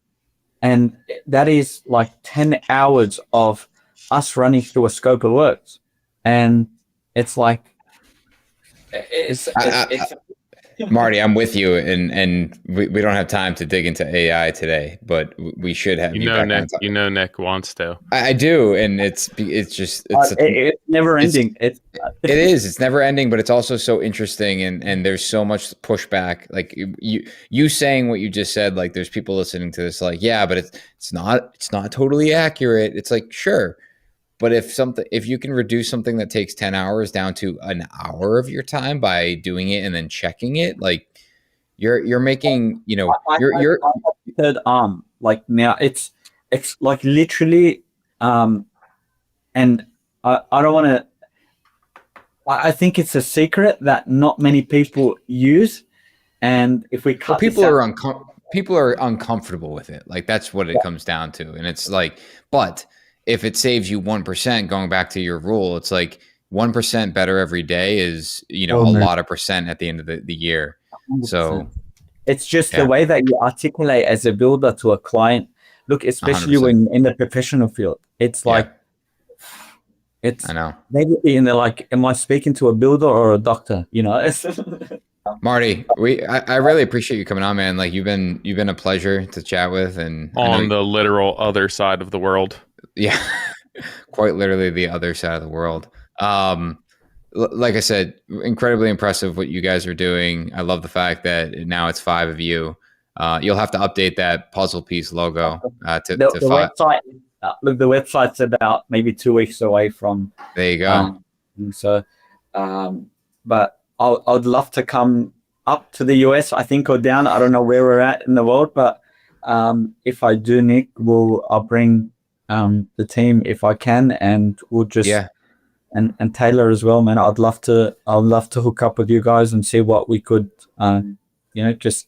and that is like 10 hours of us running through a scope of works, and it's like.
Marty, I'm with you, and we don't have time to dig into AI today, but we should have
you know Nick. Nick wants to.
I do, and it's
never ending.
It is. It's never ending, but it's also so interesting, and there's so much pushback. Like you saying what you just said. Like there's people listening to this, like, yeah, but it's not totally accurate. It's like, sure. But if you can reduce something that takes 10 hours down to an hour of your time by doing it and then checking it, like you're making, you know, you're
third arm. Like now it's like literally, and I don't want to. I think it's a secret that not many people use, and if we cut
people are uncomfortable with it. Like that's what it comes down to, and it's like, but. If it saves you 1%, going back to your rule, it's like 1% better every day is, you know, a lot of percent at the end of the year. 100%. So
it's just the way that you articulate as a builder to a client. Look, especially 100%. When in the professional field, it's like, I know. Maybe and they're like, am I speaking to a builder or a doctor? You know,
Marty, I really appreciate you coming on, man. Like you've been a pleasure to chat with, and
on the literal other side of the world.
Yeah, quite literally the other side of the world. Like I said, incredibly impressive what you guys are doing. I love the fact that now it's 5 of you. You'll have to update that puzzle piece logo
the website. look, the website's about maybe 2 weeks away from.
There you go.
And so, but I'd love to come up to the US, I think, or down. I don't know where we're at in the world, but if I do, Nick, I'll bring the team if I can, and we'll just and Taylor as well, man. I'd love to hook up with you guys and see what we could, just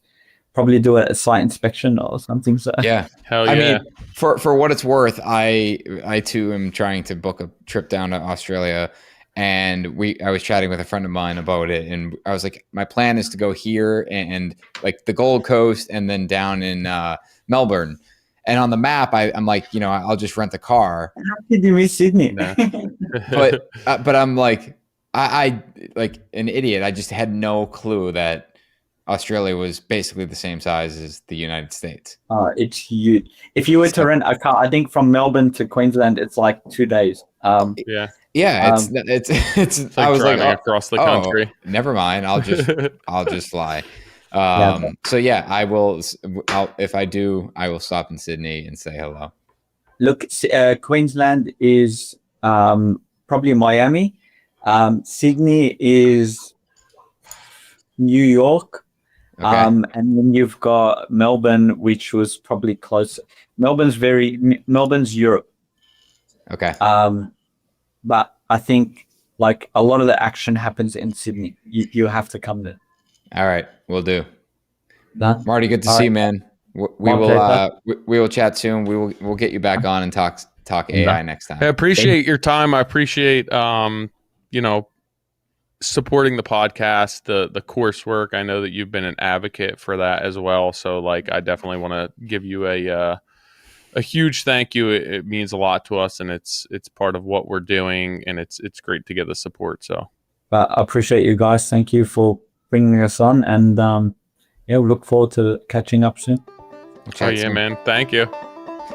probably do a site inspection or something. So
yeah,
hell yeah.
I mean, for what it's worth, I too am trying to book a trip down to Australia, and I was chatting with a friend of mine about it, and I was like, my plan is to go here and like the Gold Coast, and then down in Melbourne. And on the map, I'm like, I'll just rent a car.
How did you miss Sydney?
No.
but I'm like, I like an idiot. I just had no clue that Australia was basically the same size as the United States.
It's huge. If you were to rent a car, I think from Melbourne to Queensland, it's like 2 days.
Yeah, it's
like
I was
driving
like,
across the country.
Never mind. I'll just fly. So yeah, if I do, I will stop in Sydney and say hello.
Look, Queensland is probably Miami. Sydney is New York.
Okay.
And then you've got Melbourne, which was probably close. Melbourne's Europe.
Okay.
But I think like a lot of the action happens in Sydney. You have to come there.
All right, we'll do.
Done?
Marty, good to see you, man. We will chat soon. We'll get you back on and talk AI next time.
I appreciate your time. I appreciate supporting the podcast, the coursework. I know that you've been an advocate for that as well. So like, I definitely want to give you a huge thank you. It means a lot to us, and it's part of what we're doing, and it's great to get the support. So,
but I appreciate you guys. Thank you for bringing us on, and we look forward to catching up soon.
Man. Thank you.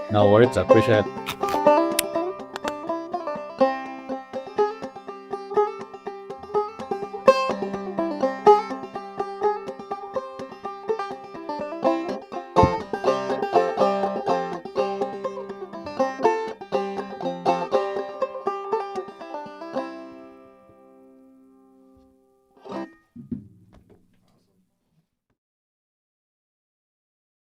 No worries. I appreciate it.